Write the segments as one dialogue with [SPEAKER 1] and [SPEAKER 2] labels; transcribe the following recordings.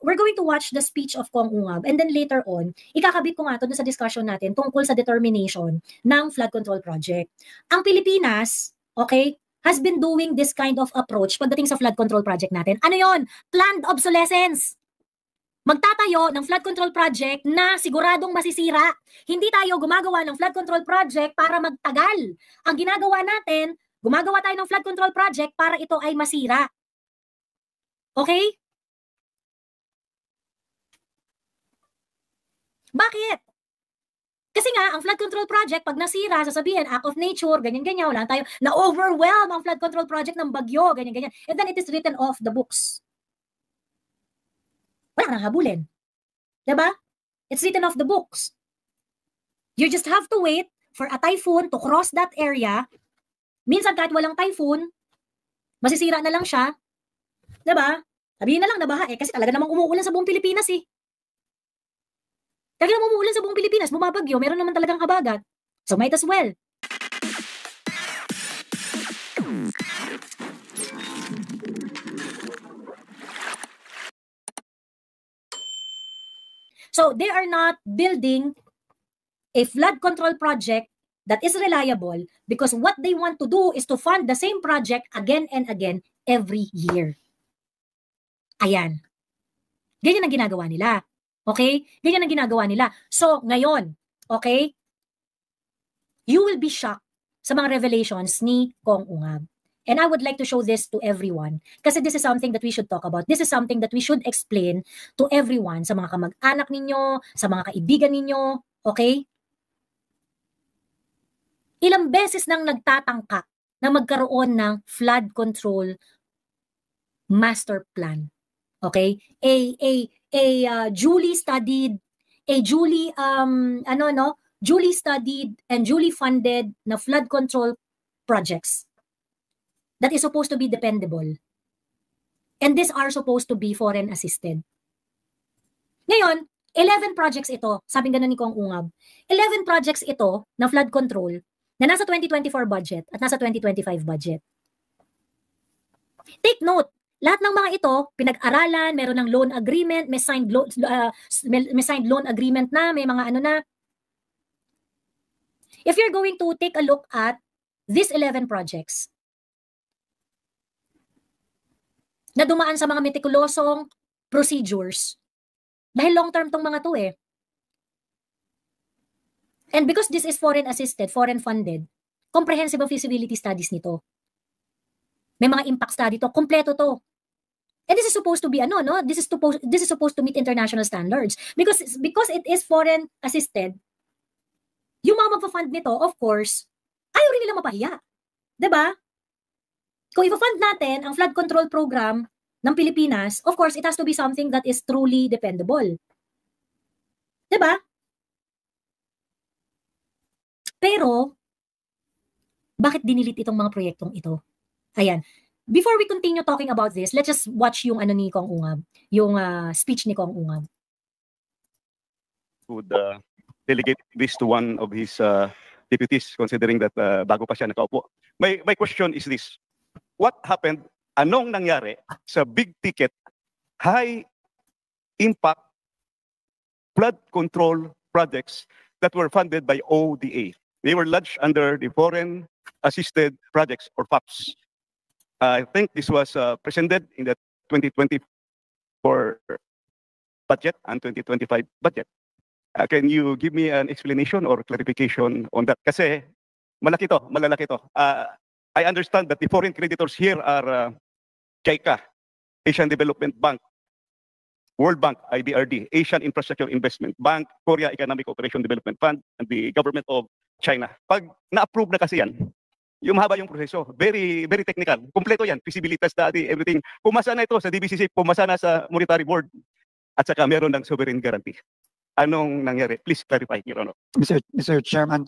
[SPEAKER 1] we're going to watch the speech of Kong Ungab, and then later on, ikakabit ko nga ito sa discussion natin tungkol sa determination ng flood control project. Ang Pilipinas, okay, has been doing this kind of approach pagdating sa flood control project natin. Ano yon? Planned obsolescence. Magtatayo ng flood control project na siguradong masisira. Hindi tayo gumagawa ng flood control project para magtagal. Ang ginagawa natin, gumagawa tayo ng flood control project para ito ay masira. Okay? Bakit? Kasi nga, ang flood control project, pag nasira, sasabihin, act of nature, ganyan-ganyan, wala tayo, na-overwhelm ang flood control project ng bagyo, ganyan-ganyan. And then it is written off the books. Wala nang habulin. Diba? It's written off the books. You just have to wait for a typhoon to cross that area. Minsan kahit walang typhoon, masisira na lang siya. Diba? Sabihin na lang na baha kasi talaga namang umuulan sa buong Pilipinas eh. Talaga namang umuulan sa buong Pilipinas, bumabagyo, meron naman talagang habagat. So might as well. So they are not building a flood control project that is reliable because what they want to do is to fund the same project again and again every year. Ayan. Ganyan ang ginagawa nila. Okay? Ganyan ang ginagawa nila. So, ngayon, okay, you will be shocked sa mga revelations ni Kong Ungab. And I would like to show this to everyone kasi this is something that we should talk about. This is something that we should explain to everyone, sa mga kamag-anak ninyo, sa mga kaibigan ninyo, okay? Ilang beses nang nagtatangka na magkaroon ng flood control master plan. Okay? Duly studied, duly studied and duly funded na flood control projects that is supposed to be dependable. And these are supposed to be foreign assisted. Ngayon, 11 projects ito, sabi nga ni Kong Ungab, 11 projects ito na flood control na nasa 2024 budget at nasa 2025 budget. Take note, lahat ng mga ito, pinag-aralan, meron ng loan agreement, may signed loan agreement na, may mga ano na. If you're going to take a look at these 11 projects na dumaan sa mga meticulosong procedures, dahil long-term tong mga to eh. And because this is foreign assisted, foreign funded, comprehensive feasibility studies nito. May mga impact study to, kompleto to. And this is supposed to be this is supposed to meet international standards because it is foreign assisted. Yung mga magfa-fund nito, of course, ayaw rin nila mapahiya. 'Di ba? Kung i-fund natin ang flood control program ng Pilipinas, of course, it has to be something that is truly dependable. 'Di ba? Pero bakit dinilit itong mga proyektong ito? Ayan. Before we continue talking about this, let's just watch yung ni Kong Ungab, yung speech ni Kong Ungab.
[SPEAKER 2] Would delegate this to one of his deputies, considering that bago pa siya nakaupo. My question is this: what happened? Anong nangyari sa big ticket, high impact flood control projects that were funded by ODA? They were lodged under the Foreign Assisted Projects or FAPS. I think this was presented in the 2024 budget and 2025 budget. Can you give me an explanation or clarification on that? Kasi malalaki to. I understand that the foreign creditors here are JICA, Asian Development Bank, World Bank, IDRD, Asian Infrastructure Investment Bank, Korea Economic Cooperation Development Fund, and the government of China. Pag na-approve na kasi yan, yung mahaba yung proseso, very very technical. Kompleto yan, feasibility study, everything. Pumasa na ito sa DBCC, pumasa na sa Monetary Board, at saka meron ng sovereign guarantee. Anong nangyari? Please clarify, Your Honor.
[SPEAKER 3] Mr. Chairman,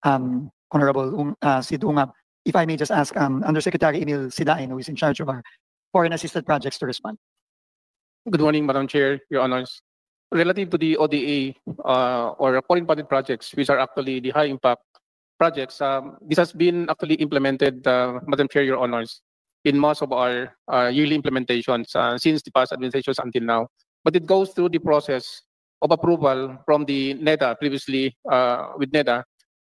[SPEAKER 3] Honorable Sid Ungab, if I may just ask Undersecretary Emil Sidain, who is in charge of our foreign assisted projects, to respond.
[SPEAKER 4] Good morning, Madam Chair, Your Honors. Relative to the ODA or foreign funded projects, which are actually the high impact projects, this has been actually implemented, Madam Chair, Your Honors, in most of our yearly implementations since the past administrations until now. But it goes through the process of approval from the NEDA, previously with NEDA,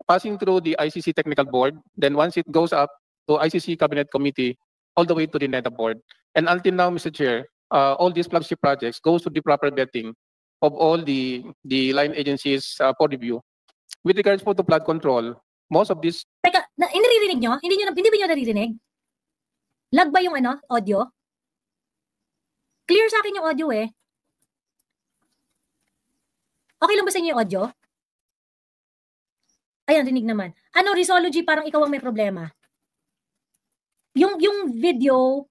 [SPEAKER 4] passing through the ICC Technical Board. Then once it goes up to ICC Cabinet Committee, all the way to the NEDA Board. And until now, Mr. Chair, all these flagship projects goes to the proper vetting of all the line agencies for review. With regards po to flood control, most of these...
[SPEAKER 1] Teka, naririnig nyo? Hindi ba nyo naririnig? Lag ba yung audio? Clear sa akin yung audio eh. Okay lang ba sa inyo yung audio? Ayan, rinig naman. Ano, Risology, parang ikaw ang may problema. Yung video...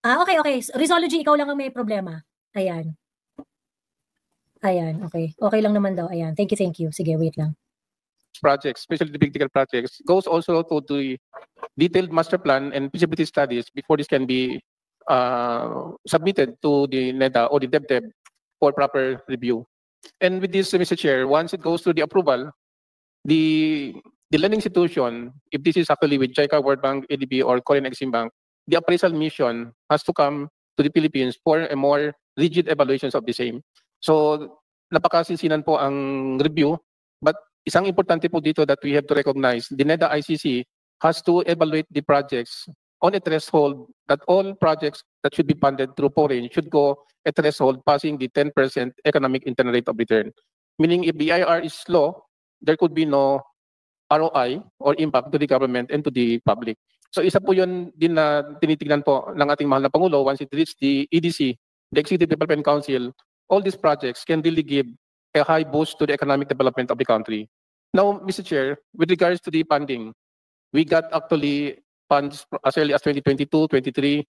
[SPEAKER 1] okay. Risology, ikaw lang ang may problema. Ayan. Okay. Okay lang naman daw. Ayan. Thank you. Sige, wait lang.
[SPEAKER 4] Projects, especially the big ticket projects, goes also to the detailed master plan and feasibility studies before this can be submitted to the NEDA or the DepDep for proper review. And with this, Mr. Chair, once it goes through the approval, the lending institution, if this is actually with JICA, World Bank, ADB, or Korean Exim Bank, the appraisal mission has to come to the Philippines for a more rigid evaluations of the same. So, napakasinsinan po ang review, but isang importante po dito that we have to recognize, the NEDA ICC has to evaluate the projects on a threshold that all projects that should be funded through foreign should go a threshold passing the 10% economic internal rate of return. Meaning if the IR is low, there could be no ROI or impact to the government and to the public. So isa po yun din na tinitignan po ng ating mahal na Pangulo once it reaches the EDC, the Executive Development Council, all these projects can really give a high boost to the economic development of the country. Now, Mr. Chair, with regards to the funding, we got actually funds as early as 2022, 23,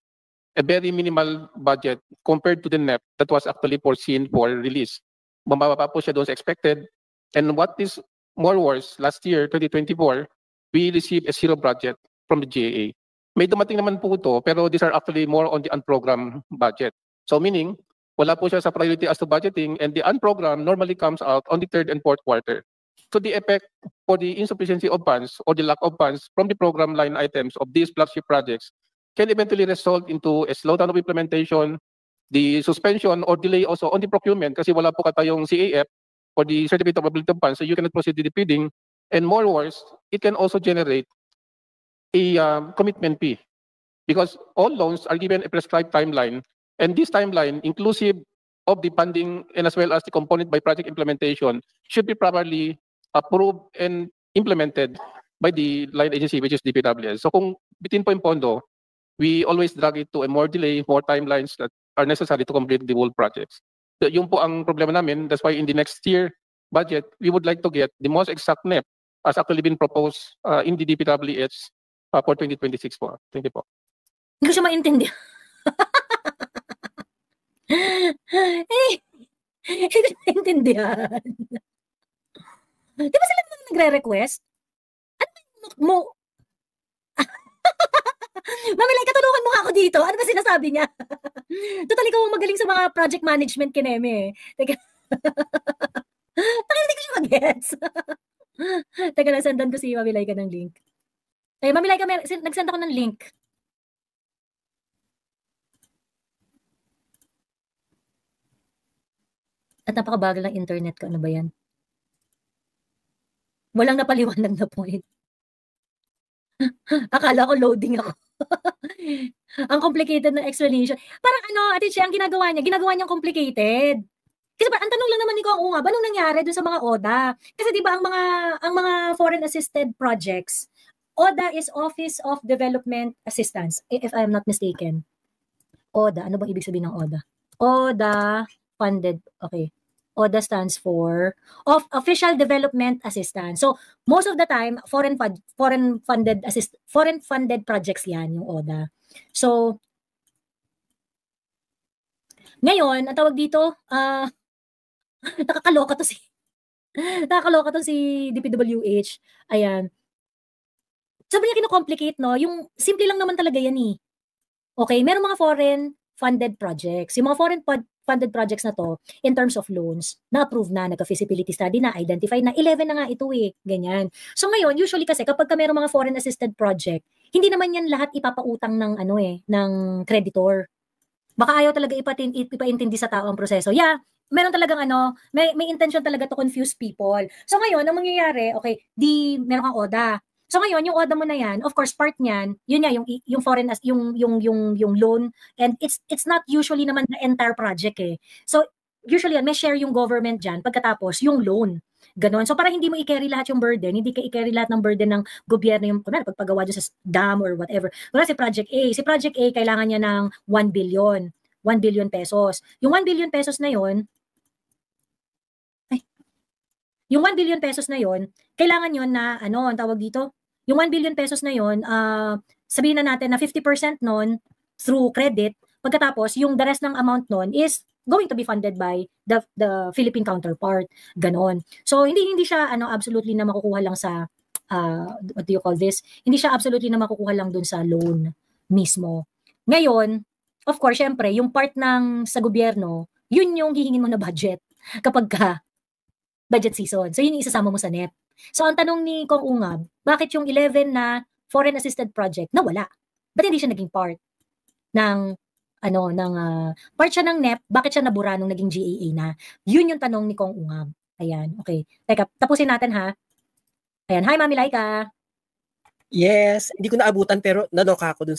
[SPEAKER 4] a very minimal budget compared to the NEP that was actually foreseen for release. Mababa po siya doon sa expected. And what is more worse, last year, 2024, we received a zero budget from the GAA. May dumating naman po ito, pero these are actually more on the unprogrammed budget. So meaning, wala po siya sa priority as to budgeting, and the unprogrammed normally comes out on the third and fourth quarter. So the effect for the insufficiency of funds or the lack of funds from the program line items of these flagship projects can eventually result into a slowdown of implementation, the suspension or delay also on the procurement kasi wala po katayong CAF or the certificate of ability of funds, so you cannot proceed with the bidding. And more worse, it can also generate a commitment fee because all loans are given a prescribed timeline, and this timeline, inclusive of the funding and as well as the component by project implementation, should be properly approved and implemented by the line agency, which is DPWS. So kung bitin po yung pondo, we always drag it to a more delay, more timelines that are necessary to complete the whole projects. So yun po ang problema namin. That's why in the next year budget, we would like to get the most exact NEP as actually been proposed in the DPWH for 2026 po. Thank you po.
[SPEAKER 1] Hindi ko siya maintindihan. Hindi ko siya maintindihan. Di ba sila naman nagre-request? Ano mo? Mamilay, katulungan mo nga ako dito. Ano ba sinasabi niya? Total, ikaw ang magaling sa mga project management kineme. Teka. Hindi ko siya mag-gets. Teka lang, sendan ko si Mamilay ka ng link. Mamilay ka, nagsend ako ng link. At napakabagal ng internet ko. Ano ba yan? Walang napaliwanag na point. Akala ko loading ako. Ang complicated na explanation. Parang Ate Che, ang ginagawa niyang complicated. Kasi ang tanong lang naman ni Kong Ungab, anong nangyari doon sa mga ODA? Kasi di ba ang mga foreign assisted projects, ODA is Office of Development Assistance, if I am not mistaken. ODA, ano bang ibig sabihin ng ODA? ODA funded, okay. ODA stands for Official Development Assistance. So, most of the time, foreign funded projects yan, yung ODA. So, ngayon, ang tawag dito, nakakaloka to si DPWH. Ayan. Sabi niya kino-complicate, no? Yung simple lang naman talaga yan eh. Okay, meron mga foreign funded projects. Yung mga funded projects na to, in terms of loans, na-approve na, nagka-feasibility study na, identify na, 11 na nga ito ganyan. So ngayon, usually kasi kapag mayroong mga foreign assisted project, hindi naman yan lahat ipapautang ng ng creditor. Baka ayaw talaga ipaintindi sa tao ang proseso. Yeah, meron talagang may intention talaga to confuse people. So ngayon, ang mangyayari, okay, meron kang ODA. So ngayon, yung ODA mo na yan, of course, part niyan, yun nga, yung foreign, yung loan, and it's not usually naman the entire project So, usually may share yung government dyan, pagkatapos, yung loan. Ganon. So, para hindi mo i-carry lahat yung burden, hindi ka i-carry lahat ng burden ng gobyerno, yung pagpagawa dyan sa dam or whatever. Wala si Project A, kailangan niya ng 1 billion. 1 billion pesos. Yung 1 billion pesos na yon, yung 1 billion pesos na yon, kailangan yon na, ang tawag dito? Yung 1 billion pesos na yon, sabihin na natin na 50% nun through credit, pagkatapos yung the rest ng amount nun is going to be funded by the Philippine counterpart. Ganon. So hindi siya absolutely na makukuha lang sa what do you call this? Hindi siya absolutely na makukuha lang dun sa loan mismo. Ngayon, of course, syempre, yung part ng sa gobyerno, yun yung hihingin mo na budget kapag ka budget season. So yun yung isasama mo sa NEP. So ang tanong ni Kong Ungab, bakit yung 11 na foreign assisted project nawala? Ba't hindi siya naging part ng part siya ng NEP, bakit siya nabura nung naging GAA na? Yun yung tanong ni Kong Ungab. Ayan, okay. Teka, tapusin natin ha. Ayan, hi Mami Laika.
[SPEAKER 5] Yes, hindi ko naabutan pero naloka ako dun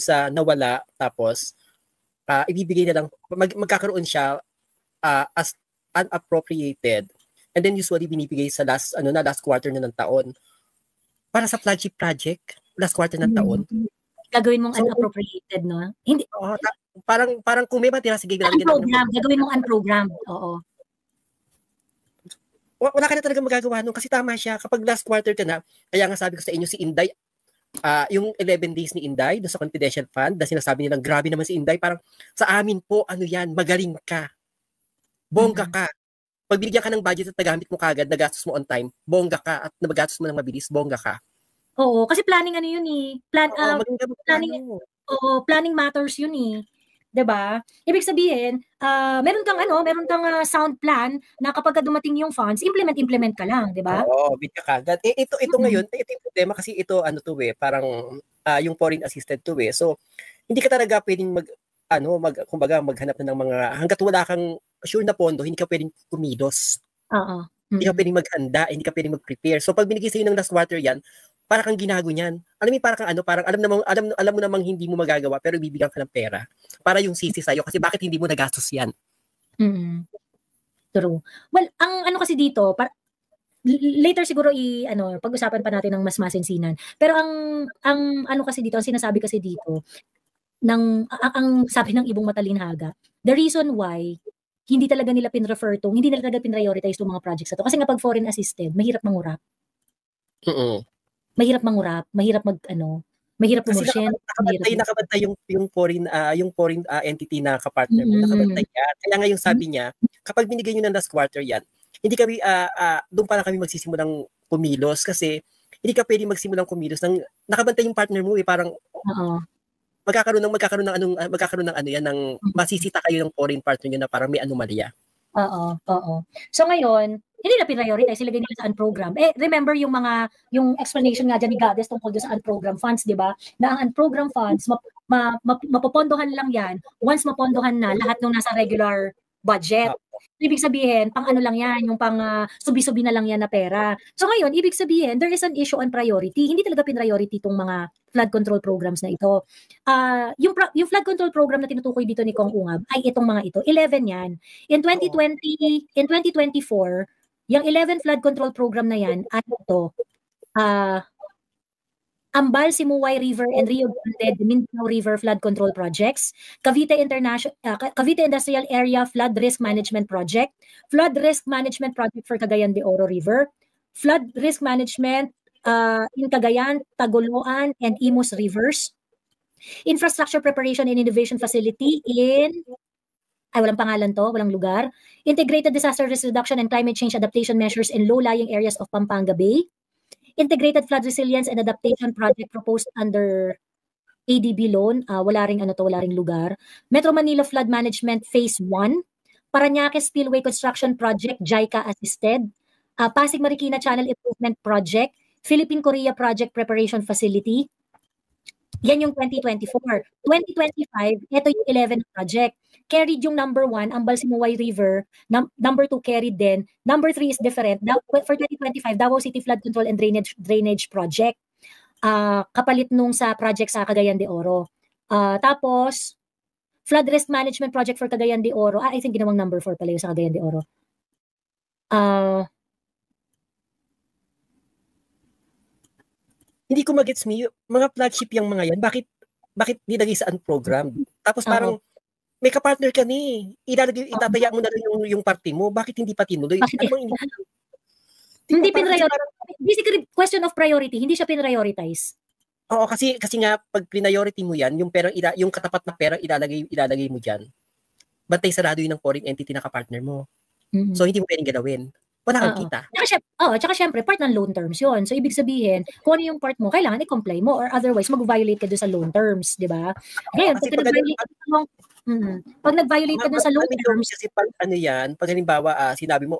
[SPEAKER 5] sa nawala, tapos ibibigay na lang, magkakaroon siya as unappropriated. And then usually binibigay sa last quarter na ng taon. Para sa flagship project, last quarter ng taon.
[SPEAKER 1] Gagawin mong unappropriated, no? Hindi.
[SPEAKER 5] Parang kung may matira, sige.
[SPEAKER 1] Gagawin mong unprogrammed. Oo.
[SPEAKER 5] Wala ka na talaga magagawa nun kasi tama siya. Kapag last quarter ka na, kaya nga sabi ko sa inyo si Inday, yung 11 days ni Inday doon sa confidential fund, na sinasabi nilang grabe naman si Inday, parang sa amin po, magaling ka. Bongga ka. Pag binigyan ka ng budget at nagamit mo kagad, nagastos mo on time, bongga ka, at nabagastos mo ng mabilis, bongga ka.
[SPEAKER 1] Oo, kasi planning yun planning matters yun 'di ba? Ibig sabihin, meron kang sound plan na kapag dumating yung funds, implement ka lang, 'di ba?
[SPEAKER 5] Oo, bit ka kagad. Ito ngayon, ito yung problema kasi ito parang yung foreign assisted So, hindi ka talaga pwedeng maghanap na ng mga, hangga't wala kang sure na pondo, hindi ka pwedeng kumilos.
[SPEAKER 1] Oo.
[SPEAKER 5] Hindi ka pwedeng maghanda, hindi ka pwedeng mag-prepare. So pag binigay sa'yo ng last quarter yan, para kang ginago niyan. Alam mo, parang alam mo namang hindi mo magagawa, pero ibibigyan ka ng pera para yung sisi sa'yo kasi bakit hindi mo nagastos yan.
[SPEAKER 1] True. Well, ang kasi dito, later siguro pag-usapan pa natin ng mas masinsinan. Pero ang kasi dito, ang sinasabi kasi dito, ang sabi ng ibong matalinhaga, the reason why hindi talaga nila hindi nila talaga pinrioritize itong mga projects na to. Kasi nga pag foreign assisted, mahirap mangurap. Mahirap mangurap, mahirap mahirap pumorsyent.
[SPEAKER 5] Nakabantay yung foreign entity na kapartner mo. Nakabantay yan. Kaya nga yung sabi niya, kapag binigay nyo ng last quarter yan, hindi kami, doon pa lang kami magsisimulang kumilos kasi hindi ka pwedeng magsimulang kumilos nang nakabantay yung partner mo parang magkakaroon ng masisita kayo ng foreign partner nyo na parang may anomalya.
[SPEAKER 1] Oo. So ngayon, hindi na prioritize, ilagay nila sa unprogram. Remember yung explanation nga dyan ni Goddess tungkol sa unprogram funds, di ba? Na ang unprogram funds, mapopondohan lang yan once mapondohan na lahat ng nasa regular budget. Ibig sabihin, pang lang yan, yung pang subi-subi na lang yan na pera. So ngayon, ibig sabihin, there is an issue on priority. Hindi talaga priority itong mga flood control programs na ito. Yung flood control program na tinutukoy dito ni Kong Ungab ay itong mga ito. 11 yan. In 2024, yung 11 flood control program na yan ay ito. Ambal, Simuway River and Rio Grande Mindanao River Flood Control Projects, Cavite Industrial Area Flood Risk Management Project, Flood Risk Management Project for Cagayan de Oro River, Flood Risk Management in Cagayan, Tagoloan, and Imus Rivers, Infrastructure Preparation and Innovation Facility in walang pangalan to, walang lugar, Integrated Disaster Risk Reduction and Climate Change Adaptation Measures in Low-Lying Areas of Pampanga Bay, Integrated Flood Resilience and Adaptation Project proposed under ADB loan, wala ring wala ring lugar. Metro Manila Flood Management Phase 1, Parañaque Spillway Construction Project, JICA assisted. Pasig Marikina Channel Improvement Project, Philippine-Korea Project Preparation Facility. Yan yung 2024. 2025, ito yung 11 project. Carried yung number 1, ang Balsimuway River. Number 2, carried din. Number 3 is different. For 2025, Davao City Flood Control and Drainage Project. Kapalit nung sa project sa Cagayan de Oro. Tapos, Flood Risk Management Project for Cagayan de Oro. I think ginawang number 4 pala yung sa Cagayan de Oro.
[SPEAKER 5] Hindi ko magets mga flagship yung mga yan. Bakit nilagay sa unprogram? Tapos parang may ka-partner ka ni. Itataya mo na rin yung party mo. Bakit hindi pa tinuloy?
[SPEAKER 1] Hindi pinrioritize. Basically, question of priority. Hindi siya pinrioritize.
[SPEAKER 5] Oo, kasi nga pag priority mo yan, yung perang yung katapat na pera ilalagay mo diyan. Bantay sarado yun ng foreign entity na ka-partner mo.
[SPEAKER 1] Mm-hmm.
[SPEAKER 5] So hindi mo pwedeng galawin. Wala kang kita.
[SPEAKER 1] Tsaka syempre, part ng loan terms yun. So, ibig sabihin, kung ano yung part mo, kailangan i-comply mo or otherwise, mag-violate ka doon sa loan terms, di ba? Ngayon, pag nag-violate ka doon sa loan terms,
[SPEAKER 5] kasi pag pag halimbawa, sinabi mo,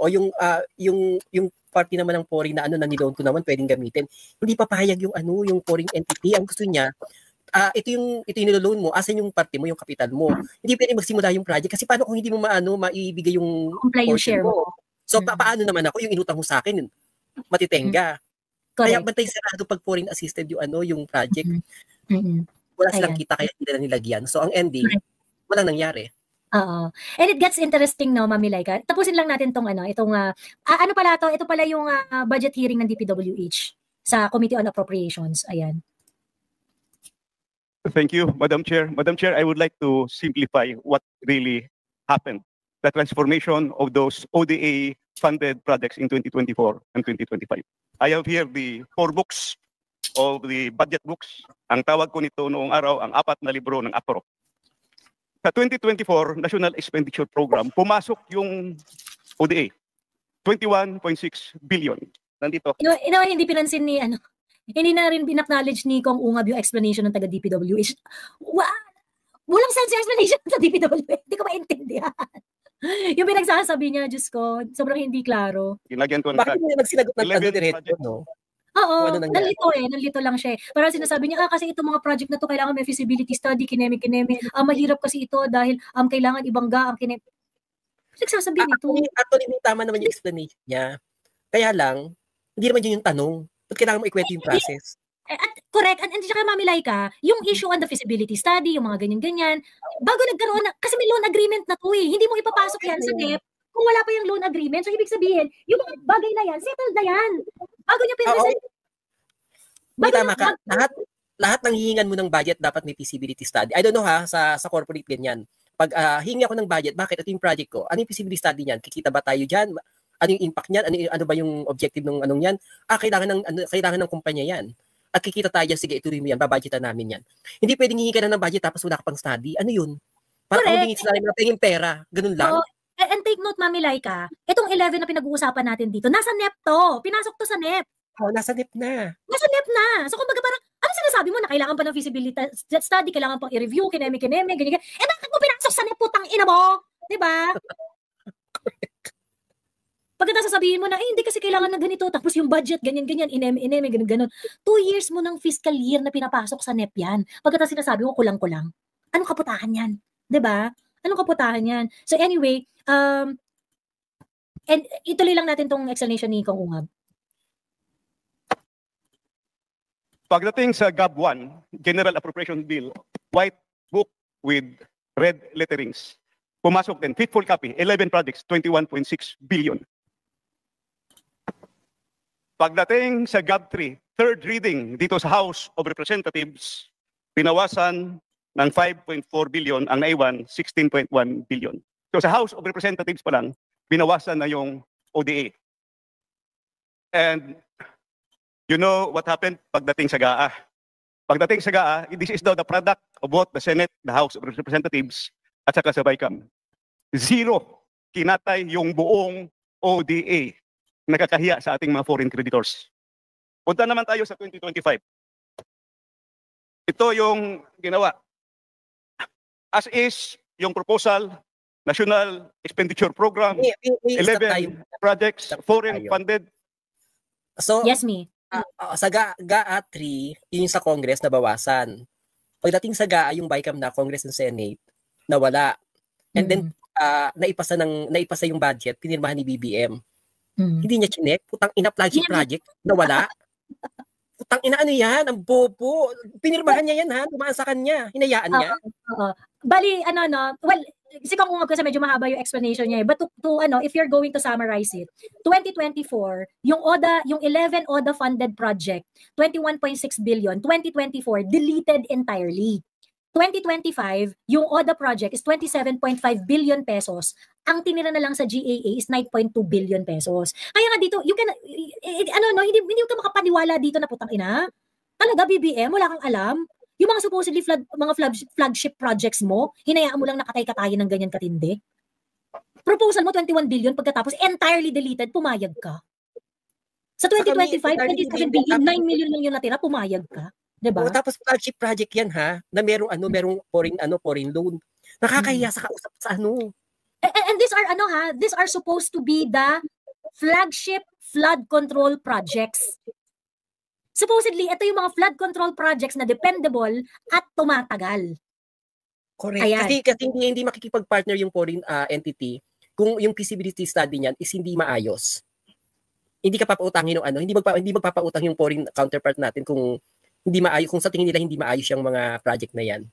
[SPEAKER 5] yung party naman ng foreign na na niloan ko naman, pwedeng gamitin. Hindi papahayag yung foreign entity. Ang gusto niya, ito yung niloloan mo, asan yung party mo, yung kapital mo. Hindi pwedeng magsimula yung project kasi paano kung hindi mo maibigay yung
[SPEAKER 1] share mo.
[SPEAKER 5] So, paano naman ako, yung inutang mo sa akin, matitenga. Kaya bantay sarado pag foreign assisted yung project. Wala silang kita, kaya hindi na nilagyan. So, ang ending, walang nangyari.
[SPEAKER 1] Oo. And it gets interesting, no, Mami Laika. Tapusin lang natin itong ito pala yung budget hearing ng DPWH sa Committee on Appropriations. Ayan.
[SPEAKER 2] Thank you, Madam Chair. Madam Chair, I would like to simplify what really happened. The transformation of those ODA-funded projects in 2024 and 2025. I have here the 4 books of the budget books. Ang tawag ko nito noong araw, ang 4 na libro ng APRO. Sa 2024 National Expenditure Program, pumasok yung ODA, 21.6 billion. Nandito.
[SPEAKER 1] Hindi pinansin ni, hindi na rin bin-acknowledge ni Kong Ungab yung explanation ng taga-DPWH. Walang sense yung explanation sa DPWH. Hindi ko maintindihan. Yung pinagsasabi niya, Diyos ko, sobrang hindi klaro.
[SPEAKER 2] Ginagyan ko
[SPEAKER 5] bakit hindi nagsinagot ng taga-diretso, no?
[SPEAKER 1] Oo, nalito lang siya. Parang sinasabi niya, kasi itong mga project na to kailangan may feasibility study, kineme. Mahirap kasi ito dahil kailangan ibangga ang kineme. Nagsasabi nito.
[SPEAKER 5] Actually, may tama naman yung explanation niya. Kaya lang, hindi naman yun yung tanong. Ba't kailangan mo ikwento yung process?
[SPEAKER 1] Correct. And saka, Mami Laika, yung issue on the feasibility study, yung mga ganyan-ganyan, bago nagkaroon kasi may loan agreement na to eh. Hindi mo ipapasok yan sa NEP kung wala pa yung loan agreement. So, ibig sabihin, yung mga bagay na yan, settled na yan. Bago niya pinresent.
[SPEAKER 5] May tama ka. Lahat ng hihingan mo ng budget dapat may feasibility study. I don't know sa corporate ganyan. Pag hihingi ako ng budget, bakit ito yung project ko? Ano yung feasibility study niyan? Kikita ba tayo diyan? Ano yung impact niyan? Ano ba yung objective ng anong yan? Kailangan ng kumpanya yan. At kikita tayo, sige, ituloy mo yan, babudgetan namin yan. Hindi pwedeng hihingi ka na ng budget tapos wala ka pang study. Ano yun? Parang kung hingin sila na pengin pera. Ganun lang.
[SPEAKER 1] And take note, Mami Laika, itong 11 na pinag-uusapan natin dito, nasa NEP to. Pinasok to sa NEP.
[SPEAKER 5] Nasa NEP na.
[SPEAKER 1] Nasa NEP na. So, kumbaga parang, ano sinasabi mo na kailangan pa ng feasibility study, kailangan pang i-review, kineme, ganyan. Bakit mo pinasok sa NEP, putang ina mo? Diba? Pagkatapos sasabihin mo na, hindi kasi kailangan na ganito, tapos yung budget, ganyan, ineme, ganun. 2 years mo ng fiscal year na pinapasok sa NEP yan. Pagkatapos sinasabi mo, kulang-kulang. Anong kaputahan yan? Diba? Anong kaputahan yan? So anyway, and ituloy lang natin tong explanation ni Kong Ungab.
[SPEAKER 2] Pagdating sa GAB 1, General Appropriation Bill, white book with red letterings, pumasok din, faithful copy, 11 projects, 21.6 billion. Pagdating sa GAB 3, third reading dito sa House of Representatives, pinawasan ng 5.4 billion ang naiwan, 16.1 billion. So sa House of Representatives pa lang, binawasan na yung ODA. And you know what happened pagdating sa GAA? Pagdating sa GAA, this is now the product of both the Senate, the House of Representatives, at saka sa BICAM. 0 kinatay yung buong ODA. Nakakahiya sa ating mga foreign creditors. Punta naman tayo sa 2025. Ito yung ginawa. As is, yung proposal, National Expenditure Program,
[SPEAKER 5] Stop tayo.
[SPEAKER 2] 11 projects,
[SPEAKER 5] Stop
[SPEAKER 2] foreign
[SPEAKER 5] tayo.
[SPEAKER 2] funded.
[SPEAKER 5] So,
[SPEAKER 1] Yes, me.
[SPEAKER 5] sa GAA 3, yun yung sa Congress nabawasan. Pagdating sa GAA, yung BICAM na Congress and Senate, nawala. And then, naipasa yung budget, pinirmahan ni BBM. Hindi niya chinek, putang ina flagship project, nawala. Putang ina, ano yan? Ang bobo. Pinirmahan niya yan, ha? Dumaan sa kanya. Hinayaan niya.
[SPEAKER 1] Bali, well, si Kong Ungab kasi medyo mahaba yung explanation niya. But if you're going to summarize it, 2024, yung 11 ODA funded project, 21.6 billion, 2024, deleted entirely. 2025, yung ODA project is 27.5 billion pesos. Ang tinira na lang sa GAA is 9.2 billion pesos. Kaya nga dito, hindi ka makapaniwala dito na putang ina. Talaga, BBM, wala kang alam. Yung mga supposedly flagship projects mo, hinayaan mo lang nakatay-katayin ng ganyan katindi. Proposal mo 21 billion, pagkatapos entirely deleted, pumayag ka. Sa 2025, 27 billion, 9 million lang yung natira, pumayag ka. Diba?
[SPEAKER 5] Tapos flagship project yan, ha? Na merong foreign loan. Nakakahiya sa kausap sa ano.
[SPEAKER 1] And these are supposed to be the flagship flood control projects. Supposedly, ito yung mga flood control projects na dependable at tumatagal.
[SPEAKER 5] Correct.
[SPEAKER 1] Ayan.
[SPEAKER 5] Kasi hindi makikipag-partner yung foreign entity kung yung feasibility study niyan is hindi maayos. Hindi ka papautangin hindi magpapautang yung foreign counterpart natin kung hindi maayos, kung sa tingin nila hindi maayos yung mga project na yan.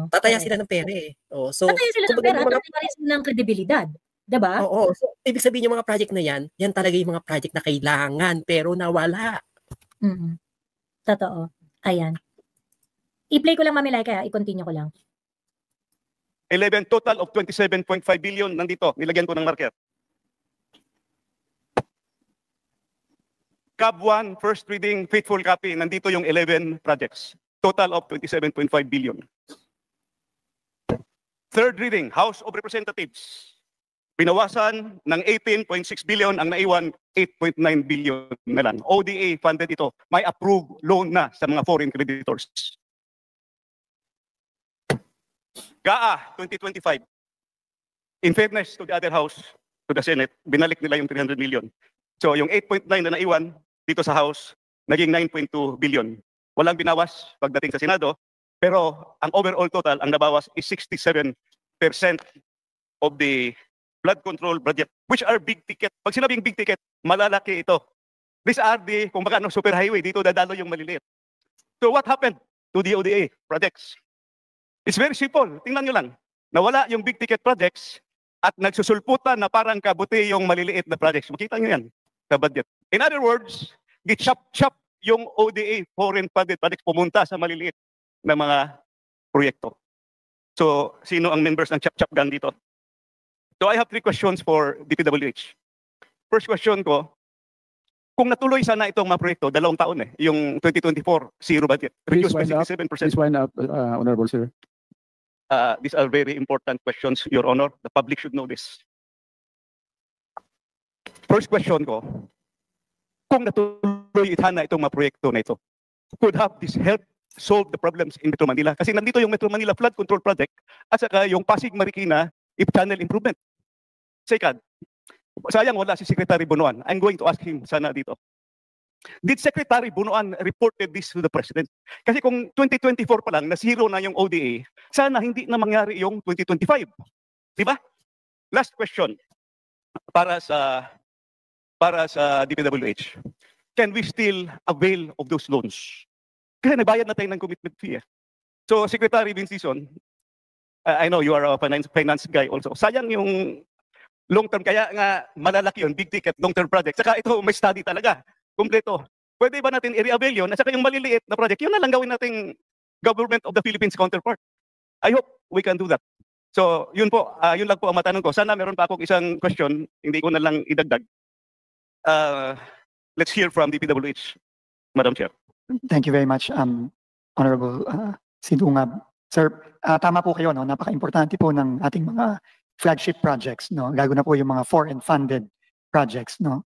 [SPEAKER 5] Tataya sila ng pere.
[SPEAKER 1] Tataya sila ng pera, tataya sila ng kredibilidad. Diba?
[SPEAKER 5] Oo. So, ibig sabihin yung mga project na yan talaga yung mga project na kailangan pero nawala.
[SPEAKER 1] Totoo. Ayan. I-play ko lang, Mami Laika, i-continue ko lang.
[SPEAKER 2] 11 total of 27.5 billion nandito. Nilagyan ko ng marker. CAB 1, first reading, faithful copy. Nandito yung 11 projects. Total of 27.5 billion. Third reading, House of Representatives. Binawasan ng 18.6 billion, ang naiwan 8.9 billion na lang. ODA funded ito. May approved loan na sa mga foreign creditors. GAA 2025. In fairness to the other house, to the Senate, binalik nila yung 300 million. So yung 8.9 na naiwan dito sa House, naging 9.2 billion. Walang binawas pagdating sa Senado, pero ang overall total, ang nabawas is 67% of the flood control budget, which are big ticket. Pag sinabing big ticket, malalaki ito. These are the, kung baka super highway, dito dadalo yung maliliit. So what happened to the ODA projects? It's very simple. Tingnan nyo lang. Nawala yung big ticket projects at nagsusulputan na parang kabuti yung maliliit na projects. Makita nyo yan sa budget. In other words, gi-chop-chop yung ODA foreign funded projects pumunta sa maliliit na mga proyekto. So, sino ang members ng chop-chop gang dito? So, I have 3 questions for DPWH. First question ko, kung natuloy sana itong mga proyekto, 2 taon yung 2024 zero budget.
[SPEAKER 6] Please
[SPEAKER 2] Reduced by
[SPEAKER 6] wind up.
[SPEAKER 2] 67%.
[SPEAKER 6] Please wind up, Honorable Sir.
[SPEAKER 2] These are very important questions, Your Honor. The public should know this. First question ko, kung natuloy sana itong mga proyekto na ito, could have this help solve the problems in Metro Manila? Kasi nandito yung Metro Manila Flood Control Project at saka yung Pasig Marikina Channel Improvement. Second, sayang wala si Secretary Bunuan. I'm going to ask him sana dito. Did Secretary Bunuan reported this to the President? Kasi kung 2024 pa lang, na zero na yung ODA, sana hindi na mangyari yung 2025. Di ba? Last question para sa DPWH. Can we still avail of those loans? Kasi nabayad na tayo ng commitment fee. So, Secretary Vincison, I know you are a finance guy also. Sayang yung long-term, kaya nga malalaki yun, big ticket, long-term project. Saka ito, may study talaga, kompleto. Pwede ba natin i-re-avail yun? At saka yung maliliit na project, yun na lang gawin nating Government of the Philippines counterpart. I hope we can do that. So, yun lang po ang matanong ko. Sana meron pa akong isang question, hindi ko na lang idagdag. Let's hear from DPWH, Madam Chair.
[SPEAKER 3] Thank you very much, Honorable Sidungab. Sir, tama po kayo, no? Napaka-importante po ng ating mga flagship projects, no? Lalo na po yung mga foreign funded projects, no?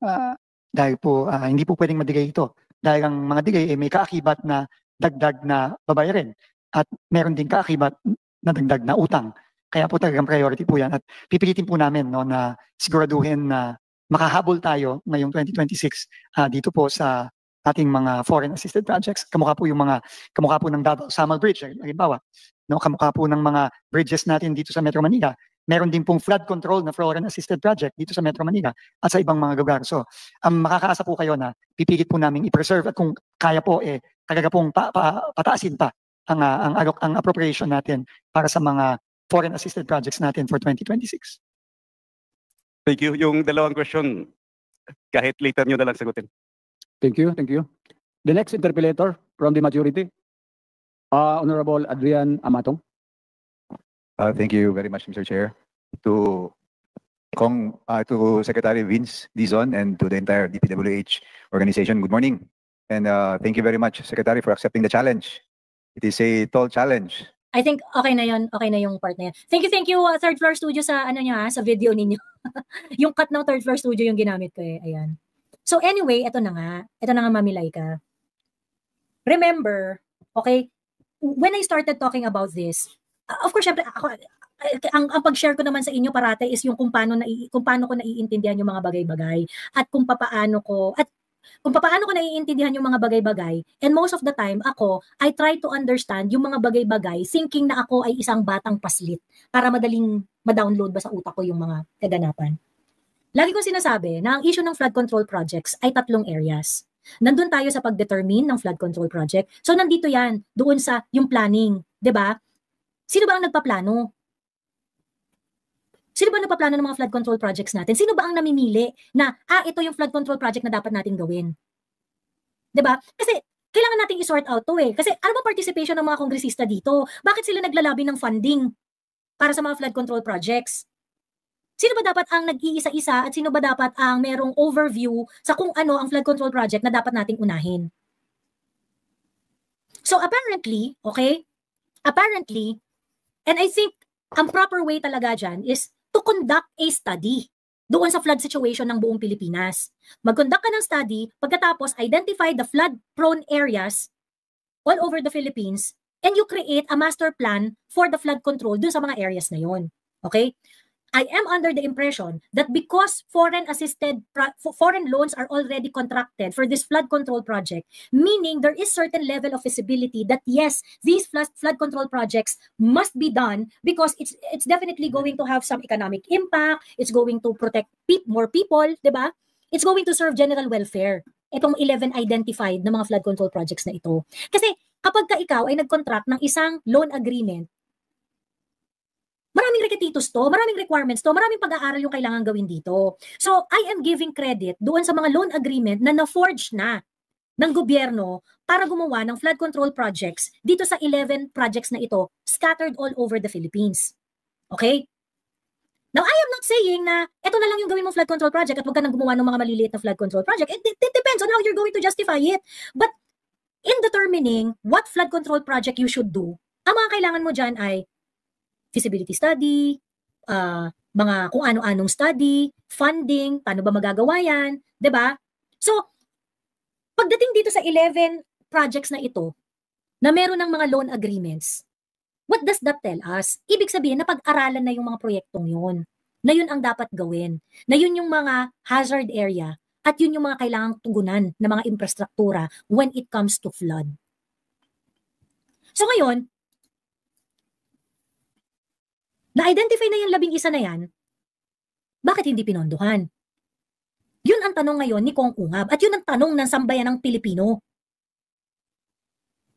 [SPEAKER 3] Dahil po hindi po pwedeng madigay ito. Dahil ang mga digay may kaakibat na dagdag na babayarin at meron din kaakibat na dagdag na utang. Kaya po talagang priority po yan at pipilitin po namin no, na siguraduhin na makahabol tayo ngayong 2026 dito po sa ating mga foreign assisted projects. Kamukha po ng Davao Samal Bridge, halimbawa. No, kamukha po ng mga bridges natin dito sa Metro Manila. Meron din pong flood control na foreign assisted project dito sa Metro Manila at sa ibang mga lugar. So, makakaasa po kayo na pipilit po namin i-preserve at kung kaya po talaga pong pataasin pa ang appropriation natin para sa mga foreign assisted projects natin for 2026.
[SPEAKER 2] Thank you. Yung dalawang question, kahit later nyo na lang sagutin.
[SPEAKER 6] Thank you. The next interpellator from the majority, Honorable Adrian Amatong.
[SPEAKER 7] Thank you very much, Mr. Chair. To Secretary Vince Dizon and to the entire DPWH organization, good morning. And thank you very much, Secretary, for accepting the challenge. It is a tall challenge.
[SPEAKER 1] I think okay na yung part na yan. Thank you, third floor studio sa sa video ninyo. Yung cut ng third floor studio yung ginamit ko ayan. So anyway, ito na nga Mami Laika. Remember, okay, when I started talking about this, of course, syempre, ang pag-share ko naman sa inyo parate is yung kung paano ko naiintindihan yung mga bagay-bagay at kung paano ko naiintindihan yung mga bagay-bagay. And most of the time, I try to understand yung mga bagay-bagay thinking na ako ay isang batang paslit para madaling ma-download ba sa utak ko yung mga kaganapan. Lagi kong sinasabi na ang issue ng flood control projects ay 3 areas. Nandun tayo sa pag-determine ng flood control project. So nandito yan, doon sa yung planning, 'di ba? Sino ba ang nagpaplano? Sino ba nagpaplano ng mga flood control projects natin? Sino ba ang namimili na ito yung flood control project na dapat natin gawin? 'Di ba? Kasi kailangan nating i-sort out 'to Kasi ano ba participation ng mga kongresista dito? Bakit sila naglalabi ng funding para sa mga flood control projects? Sino ba dapat ang nag-iisa-isa at sino ba dapat ang merong overview sa kung ano ang flood control project na dapat nating unahin? So apparently, and I think ang proper way talaga dyan is to conduct a study doon sa flood situation ng buong Pilipinas. Mag-conduct ka ng study, pagkatapos identify the flood-prone areas all over the Philippines and you create a master plan for the flood control doon sa mga areas na yon. Okay? I am under the impression that because foreign loans are already contracted for this flood control project, meaning there is certain level of visibility that yes, these flood control projects must be done because it's definitely going to have some economic impact, it's going to protect more people, 'di ba? It's going to serve general welfare. Itong 11 identified na mga flood control projects na ito. Kasi kapag ikaw ay nag-contract ng isang loan agreement, maraming requisitos to, maraming requirements to, maraming pag-aaral yung kailangan gawin dito. So, I am giving credit doon sa mga loan agreement na na-forge na ng gobyerno para gumawa ng flood control projects dito sa 11 projects na ito scattered all over the Philippines. Okay? Now, I am not saying na ito na lang yung gawin mong flood control project at huwag ka nang gumawa ng mga maliliit na flood control project. It depends on how you're going to justify it. But in determining what flood control project you should do, ang mga kailangan mo dyan ay feasibility study, mga kung ano-anong study, funding, paano ba magagawa yan, 'di ba? So, pagdating dito sa 11 projects na ito, na meron ng mga loan agreements, what does that tell us? Ibig sabihin na pag-aralan na yung mga proyektong yun, na yun ang dapat gawin, na yun yung mga hazard area, at yun yung mga kailangang tugunan ng mga infrastruktura when it comes to flood. So ngayon, na-identify na yung 11 na yan, bakit hindi pinondohan? Yun ang tanong ngayon ni Kong Ungab at yun ang tanong ng sambayan ng Pilipino.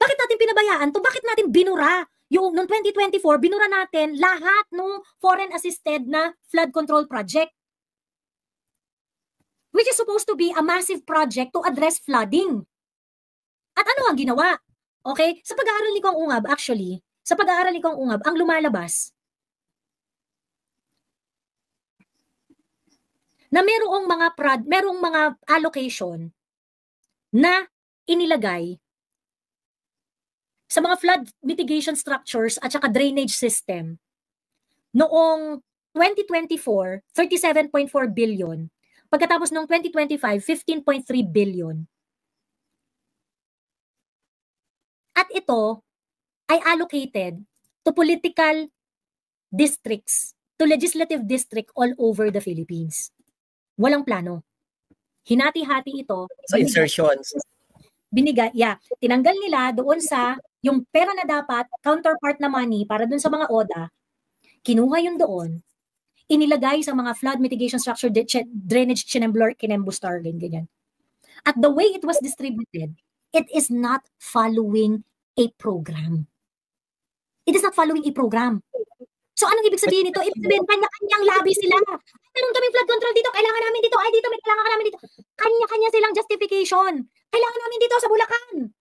[SPEAKER 1] Bakit natin pinabayaan to? Bakit natin binura? Yung noong 2024, binura natin lahat ng foreign assisted na flood control project. Which is supposed to be a massive project to address flooding. At ano ang ginawa? Okay? Sa pag-aaral ni Kong Ungab, ang lumalabas na merong mga allocation na inilagay sa mga flood mitigation structures at saka drainage system noong 2024, 37.4 billion. Pagkatapos noong 2025, 15.3 billion. At ito ay allocated to political districts, to legislative district all over the Philippines. Walang plano. Hinati-hati ito.
[SPEAKER 5] So insertions.
[SPEAKER 1] Tinanggal nila doon sa yung pera na dapat, counterpart na money para doon sa mga ODA, kinuha yun doon, inilagay sa mga flood mitigation structure, drainage, kinembustar, ganyan. At the way it was distributed, it is not following a program. It is not following a program. So anong ibig sabihin nito? Ibig sabihin, kanya-kanyang labi sila. Meron kaming flood control dito, kailangan namin dito, ay dito, may kailangan namin dito. Kanya-kanya silang justification. Kailangan namin dito sa Bulacan.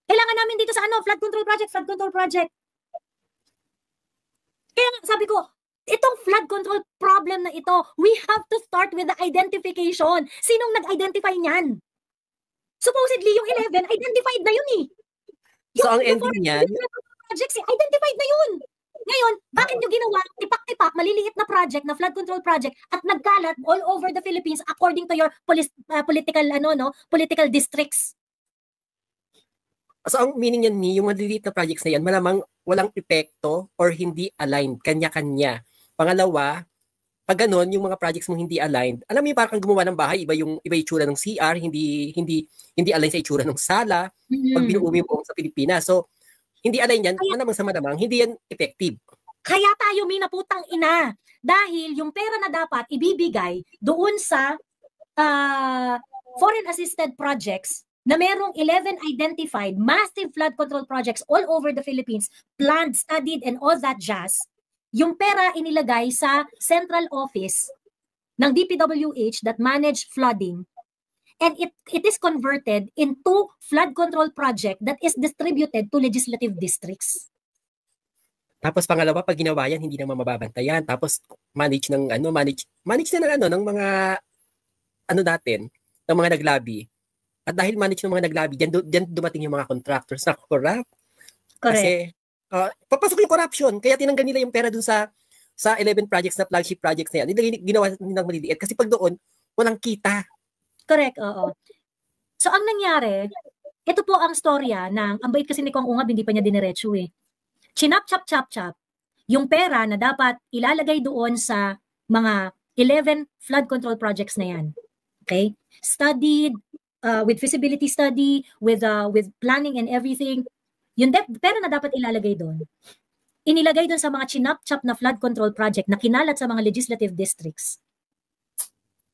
[SPEAKER 1] Kailangan namin dito sa flood control project. Kaya nga, sabi ko, itong flood control problem na ito, we have to start with the identification. Sinong nag-identify niyan? Supposedly, yung 11, identified na yun eh.
[SPEAKER 5] So ang ending niyan,
[SPEAKER 1] projects, identified na yun. Ngayon, bakit nyo ginawa tipak-tipak, maliliit na project, na flood control project, at nagkalat all over the Philippines according to your political districts?
[SPEAKER 5] so ang meaning niyan ni yung maliliit na projects na yan, malamang walang epekto or hindi aligned, kanya-kanya. Pangalawa, pag ganun, yung mga projects mong hindi aligned, alam mo yung parang gumawa ng bahay, iba yung itsura ng CR, hindi align sa itsura ng sala, pag binuumi mo sa Pilipinas. So, hindi align yan, malamang sa malamang, hindi yan effective.
[SPEAKER 1] Kaya tayo may naputang ina. Dahil yung pera na dapat ibibigay doon sa foreign assisted projects na merong 11 identified massive flood control projects all over the Philippines, planned, studied, and all that jazz, yung pera inilagay sa central office ng DPWH that manage flooding, and it is converted into flood control project that is distributed to legislative districts.
[SPEAKER 5] Tapos pangalawa, pag ginawa yan, hindi naman mababantayan. Tapos manage na ng mga natin, ng mga naglabi. At dahil manage ng mga naglabi, diyan dumating yung mga contractors na corrupt.
[SPEAKER 1] Correct.
[SPEAKER 5] Kasi papasok yung corruption. Kaya tinanggal nila yung pera dun sa 11 projects na flagship projects na yan. Ginawa nilang maliliit. Kasi pag doon, walang kita.
[SPEAKER 1] Correct, oo. So ang nangyari, ito po ang storya ng, ang bait kasi ni Kong Ungab, hindi pa niya diniretso eh. Chinap-chap-chap-chap, yung pera na dapat ilalagay doon sa mga 11 flood control projects na yan. Okay? Studied, with feasibility study, with planning and everything, yung pera na dapat ilalagay doon, inilagay doon sa mga chinap-chap na flood control project na kinalat sa mga legislative districts.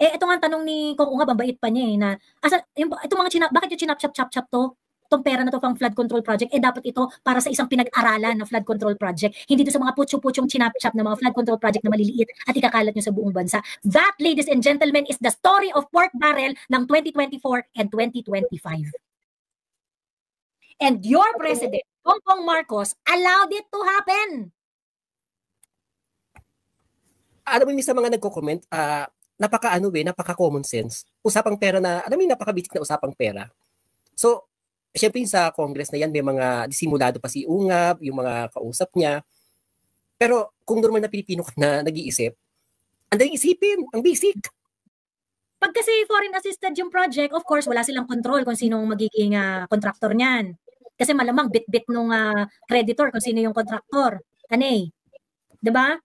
[SPEAKER 1] Ito nga ang tanong ni Kong Ungab, ang bait pa niya na, itong mga bakit yung chinap-chap-chap-chap to? Itong pera na to pang flood control project, dapat ito para sa isang pinag-aralan na flood control project. Hindi to sa mga putyo-putyong chinap-chap na mga flood control project na maliliit at ikakalat nyo sa buong bansa. That, ladies and gentlemen, is the story of pork barrel ng 2024 and 2025. And your president, Bongbong Marcos, allowed it to happen.
[SPEAKER 5] Alam mo, sa mga nagko-comment, napaka common sense. Usapang pera na, alam mo, napaka-basic na usapang pera. So, siyempre sa Congress na yan, may mga disimulado pa si Ungab, yung mga kausap niya. Pero kung normal na Pilipino ka na nag-iisip, andaling isipin, ang basic.
[SPEAKER 1] Pag kasi foreign assisted yung project, of course, wala silang control kung sinong magiging contractor niyan. Kasi malamang bit-bit nung creditor kung sino yung contractor. Anay? Diba?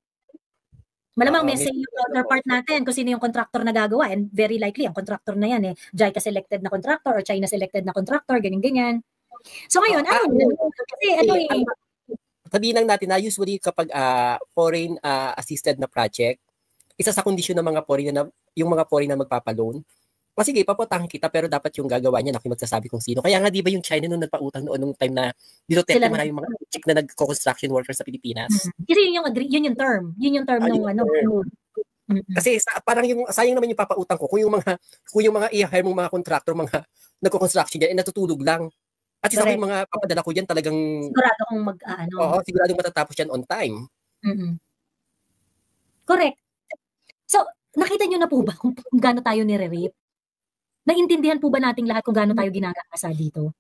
[SPEAKER 1] Malamang may say yung counterpart natin kung sino yung contractor na gagawa, and very likely ang contractor na yan JICA selected na contractor or China selected na contractor, ganyan-ganyan. So ngayon,
[SPEAKER 5] sabihin lang natin na usually kapag foreign assisted na project, isa sa kondisyon ng mga foreign yung mga foreign na magpapaloan, sige, paputahan kita, pero dapat yung gagawa niya, ako magsasabi kung sino. Kaya nga, di ba yung China nung nagpautang noon nung time na Duterte, maraming mga chick na nagko-construction workers sa Pilipinas.
[SPEAKER 1] Kasi yun yung term. Yun yung term nung
[SPEAKER 5] Kasi parang yung, sayang naman yung papautang ko, kung yung mga i-hire mong mga contractor, mga nagko-construction dyan, natutulog lang. At isa ko yung mga papadala ko dyan, talagang
[SPEAKER 1] sigurado kung
[SPEAKER 5] siguradong matatapos yan on time.
[SPEAKER 1] Correct. So, nakita nyo na po ba kung gaano tayo nire-rape? Naintindihan po ba nating lahat kung gaano tayo ginagakasa dito?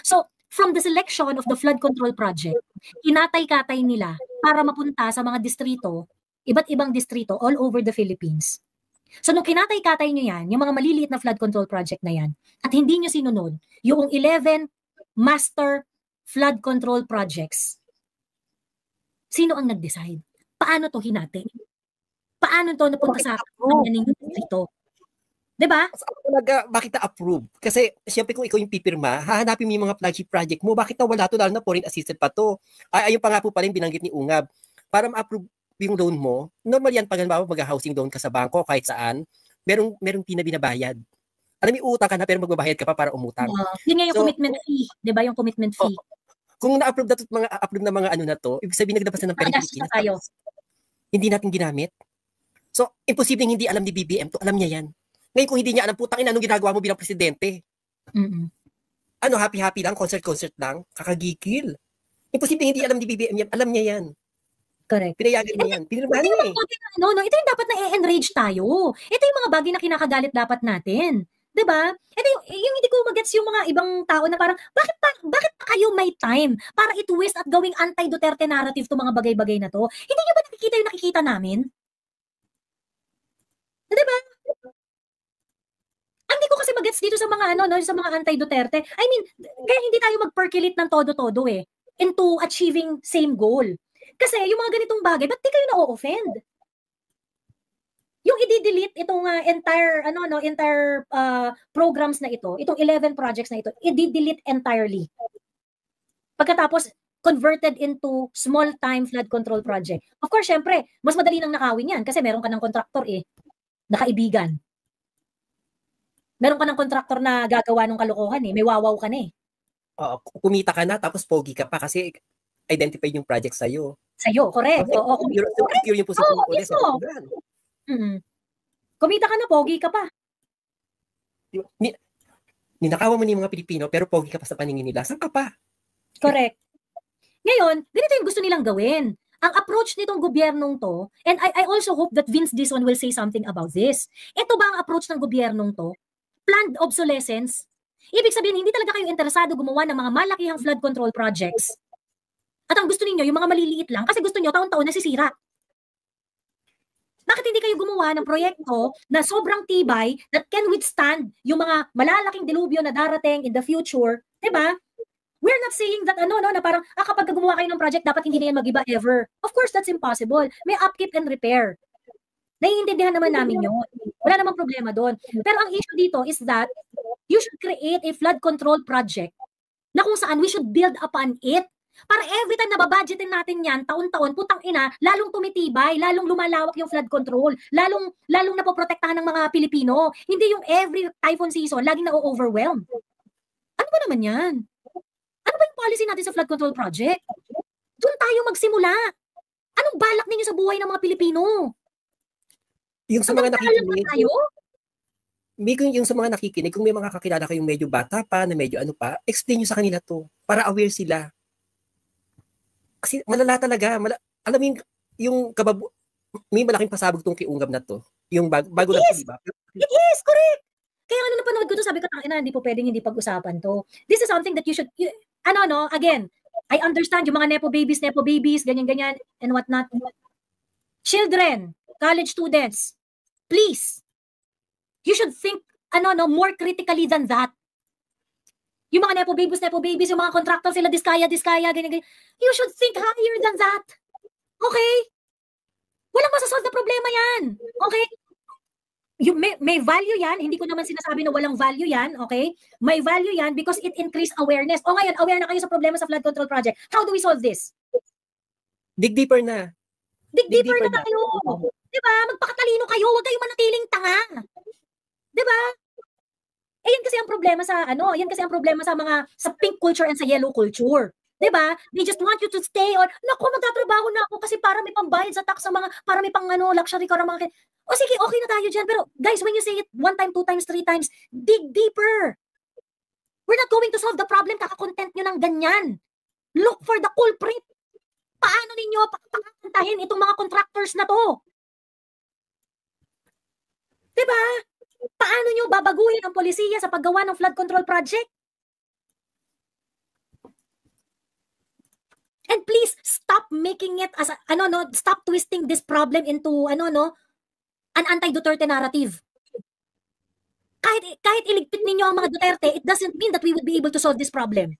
[SPEAKER 1] So, from the selection of the flood control project, kinatay-katay nila para mapunta sa mga distrito, iba't ibang distrito all over the Philippines. So, nung kinatay-katay nyo yan, yung mga maliliit na flood control project na yan, at hindi nyo sinunod, yung 11 master flood control projects. Sino ang nag-decide? Paano to hinati? Paano to napunta sa kanya dito? Diba?
[SPEAKER 5] Talaga, bakit na-approve? Kasi, siyempre kung ikaw yung pipirma, hahanapin mo yung mga flagship project mo, bakit nawala to, lalo na foreign assisted pa to? Ayun pa nga po pala yung binanggit ni Ungab. Para ma-approve yung loan mo, normal yan pag mag-housing loan ka sa bangko, kahit saan, merong binabayad. Alam mo, utang ka na pero magbabayad ka pa para umutang.
[SPEAKER 1] Yun nga yung commitment fee, diba? Yung commitment fee.
[SPEAKER 5] Kung na-approve na mga approve na mga ano na to, ibig sabihin naglabas na ng pera Pilipinas. Hindi natin ginamit. So, imposibleng hindi alam ni BBM to, alam niya yan. Ngayon kung hindi niya alam, putang ina, anong ginagawa mo bilang presidente? Ano, happy-happy lang, concert lang, kakagigil. Imposible hindi alam ni BBM yan, alam niya yan.
[SPEAKER 1] Correct.
[SPEAKER 5] Pinayagan niya yan. Pinirmahan niya eh.
[SPEAKER 1] Ito yung dapat na i-enrage tayo. Ito yung mga bagay na kinakagalit dapat natin. Diba? Ito yung hindi ko magets yung mga ibang tao na parang, bakit pa kayo may time para i-twist at gawing anti-Duterte narrative to mga bagay-bagay na to? Hindi nyo ba nakikita yung nakikita namin? Diba? Hindi ko kasi magets dito sa mga sa mga anti-Duterte. I mean, kaya hindi tayo mag-percolate ng todo-todo into achieving same goal. Kasi yung mga ganitong bagay, ba't di kayo na-o-offend? Yung i-delete itong entire programs na ito, itong 11 projects na ito, i-delete entirely. Pagkatapos converted into small-time flood control project. Of course, syempre, mas madali nang nakawin yan kasi meron ka ng kontraktor nakaibigan. Meron ka ng kontraktor na gagawa ng kalokohan may wawaw ka na
[SPEAKER 5] kumita ka na tapos pogi ka pa kasi identify yung project sa'yo.
[SPEAKER 1] Sa'yo, correct. Oo,
[SPEAKER 5] secure yung position mo ulit.
[SPEAKER 1] Kumita ka na, pogi ka pa.
[SPEAKER 5] Ninakawan mo ni mga Pilipino pero pogi ka pa sa paningin nila. Saan ka pa?
[SPEAKER 1] Correct. Ngayon, ganito yung gusto nilang gawin. Ang approach nitong gobyernong to, and I also hope that Vince Dizon will say something about this. Ito ba ang approach ng gobyernong to? Planned obsolescence? Ibig sabihin, hindi talaga kayo interesado gumawa ng mga malakihang flood control projects. At ang gusto niyo yung mga maliliit lang kasi gusto niyo taon-taon nasisira. Bakit hindi kayo gumawa ng proyekto na sobrang tibay that can withstand yung mga malalaking dilubyo na darating in the future? Diba? We're not saying that na parang kapag gumawa kayo ng project, dapat hindi na yan mag-iba ever. Of course, that's impossible. May upkeep and repair. Naiintindihan naman namin yun. Wala namang problema doon. Pero ang issue dito is that you should create a flood control project na kung saan we should build upon it. Para every time na babudgetin natin yan, taon-taon, putang ina, lalong tumitibay, lalong lumalawak yung flood control, lalong napoprotektahan ng mga Pilipino. Hindi yung every typhoon season, laging na-overwhelm. Ano ba naman yan? Ano ba yung policy natin sa flood control project? Doon tayo magsimula. Anong balak ninyo sa buhay ng mga Pilipino?
[SPEAKER 5] Yung sa mga nakikinig, yung sa mga nakikinig, kung may mga kakilala kayong medyo bata pa, na medyo explain nyo sa kanila to, para aware sila. Kasi malala talaga, alam mo yung may malaking pasabog tong kiungab na to. Yung bago na to, di ba?
[SPEAKER 1] It is, correct. Kaya napanood ko to, sabi ko, hindi po pwedeng hindi pag-usapan to. This is something that you should, again, I understand yung mga nepo babies, ganyan-ganyan, and whatnot. Children, college students, please, you should think, more critically than that. Yung mga nepo babies, yung mga contractor sila, diskaya, ganyan. You should think higher than that. Okay? Walang masasolve na problema yan. Okay? May value yan. Hindi ko naman sinasabi na walang value yan. Okay? May value yan because it increased awareness. O ngayon, aware na kayo sa problema sa flood control project. How do we solve this?
[SPEAKER 5] Dig deeper na.
[SPEAKER 1] Dig deeper na kayo. Diba? Magpakatalino kayo. Huwag kayong manatiling tanga. Diba? Yan kasi ang problema sa sa pink culture and sa yellow culture. Diba? They just want you to stay on, magtatrabaho na ako kasi para may pambayad sa tax para may pang luxury car mga o sige, okay na tayo dyan. Pero guys, when you say it 1 time, 2 times, 3 times, dig deeper. We're not going to solve the problem. Kaka-content nyo ng ganyan. Look for the culprit. Paano ninyo pakakantahin itong mga contractors na to? Diba? Paano nyo babaguhin ang polisiya sa paggawa ng flood control project? And please stop making it as stop twisting this problem into an anti-Duterte narrative. Kahit iligpit ninyo ang mga Duterte, it doesn't mean that we would be able to solve this problem.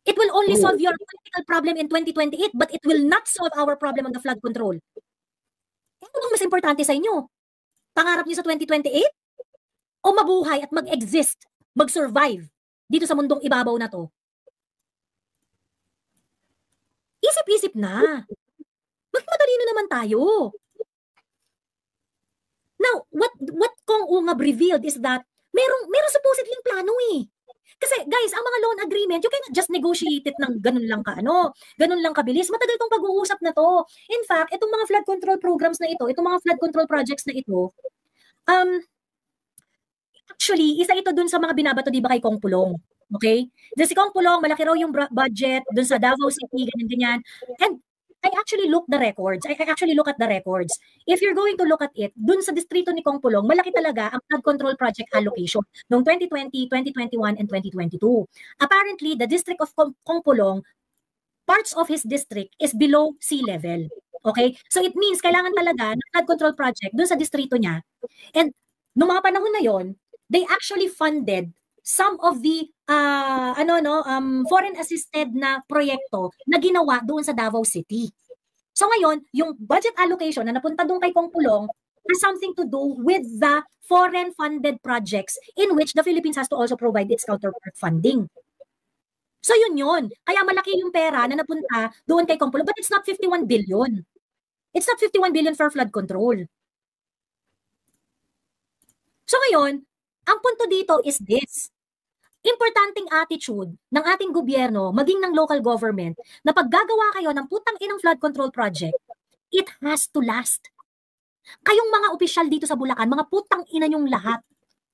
[SPEAKER 1] It will only solve your political problem in 2028, but it will not solve our problem on the flood control. Ano bang mas importante sa inyo? Pangarap niyo sa 2028? O mabuhay at mag-exist, mag-survive dito sa mundong ibabaw na to? Isip-isip na. Magmatalino naman tayo. Now, what Kong Ungab revealed is that merong supposedly plano eh. Kasi guys, ang mga loan agreement, you cannot just negotiate it ng ganun lang ganun lang kabilis. Matagal tong pag-uusap na to. In fact, itong mga flood control programs na ito, itong mga flood control projects na ito, actually, isa ito dun sa mga binabato di ba kay Kong Pulong. Okay? Dun si Kong Pulong, malaki raw yung budget dun sa Davao City, ganyan. And I actually look the records. I actually look at the records. If you're going to look at it, dun sa distrito ni Kong Pulong, malaki talaga ang flood control project allocation noong 2020, 2021, and 2022. Apparently, the district of Kong Pulong, parts of his district is below sea level. Okay? So it means kailangan talaga ng flood control project dun sa distrito niya. And noong mga panahon na yon, they actually funded some of the foreign assisted na proyekto na ginawa doon sa Davao City. So ngayon, yung budget allocation na napunta doon kay Kong Pulong has something to do with the foreign funded projects in which the Philippines has to also provide its counterpart funding. So yun. Kaya malaki yung pera na napunta doon kay Kong Pulong, but it's not 51 billion. It's not 51 billion for flood control. So ngayon, ang punto dito is this. Importanteng attitude ng ating gobyerno, maging ng local government, na paggagawa kayo ng putang inang flood control project, it has to last. Kayong mga opisyal dito sa Bulacan, mga putang ina nyong lahat,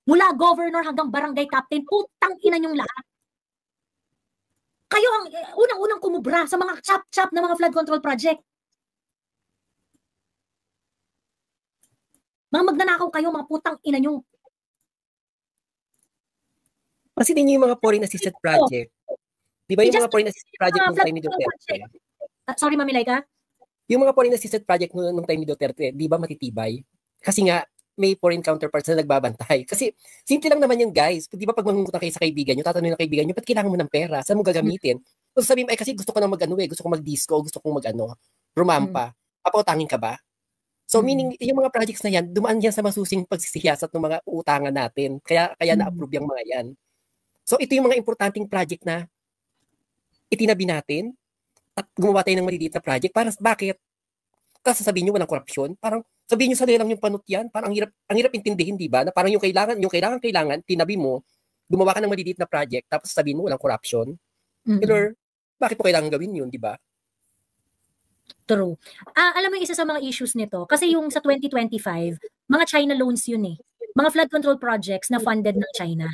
[SPEAKER 1] mula governor hanggang barangay captain, putang ina nyong lahat. Kayo ang unang-unang kumubra sa mga chap-chap na mga flood control project. Mga magnanakaw kayo, mga putang ina nyo.
[SPEAKER 5] Kasi din yung mga foreign assisted project. Di ba yung mga foreign assisted project nung time ni Duterte?
[SPEAKER 1] Sorry, Mami Laika?
[SPEAKER 5] Yung mga foreign assisted project nung time ni Duterte, di ba matitibay? Kasi nga, may foreign counterparts na nagbabantay. Kasi simple lang naman yung guys. Di ba pag mangungutang kayo sa kaibigan nyo, tatanungin ng kaibigan nyo, ba't kailangan mo ng pera? Saan mo gagamitin? Kung sabihin, ay kasi gusto ko na gusto kong mag-disco, gusto kong rumampa. Papautangin ka ba? So meaning, yung mga projects na yan, dumaan yan sa masusing pagsisiyasat ng mga utangan natin. Kaya na-approve yung mga yan. So ito yung mga importanteng project na itinabi natin at gumawa tayo ng maliliit na project. Bakit? Kasi sabihin nyo walang korupsyon. Parang sabihin nyo sa lang yung panot yan. Parang ang hirap intindihin, di ba? Na parang yung kailangan, tinabi mo, gumawa ka ng maliliit na project, tapos sabihin mo walang korupsyon. Pero bakit mo kailangan gawin yun, di ba?
[SPEAKER 1] True. Alam mo yung isa sa mga issues nito, kasi yung sa 2025, mga China loans yun eh. Mga flood control projects na funded ng China.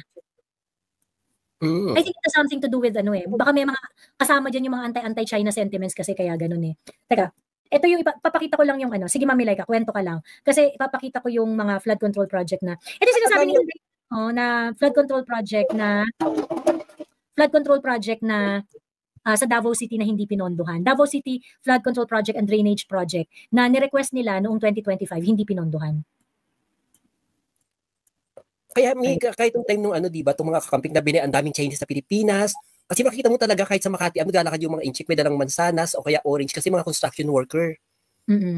[SPEAKER 1] I think it has something to do with baka may mga kasama dyan yung mga anti-China sentiments kasi kaya ganun eh. Teka, ito yung ipapakita ko lang yung Sige Mami Laika, kwento ka lang. Kasi ipapakita ko yung mga flood control project na. Ito sinasabi ni na flood control project na sa Davao City na hindi pinondohan. Davao City Flood Control Project and Drainage Project na ni-request nila noong 2025 hindi pinondohan.
[SPEAKER 5] Kaya kahit yung time nung di ba, itong mga kakamping na ang daming Chinese sa Pilipinas, kasi makikita mo talaga kahit sa Makati, maglalakad yung mga inchik, may dalang mansanas o kaya orange kasi mga construction worker.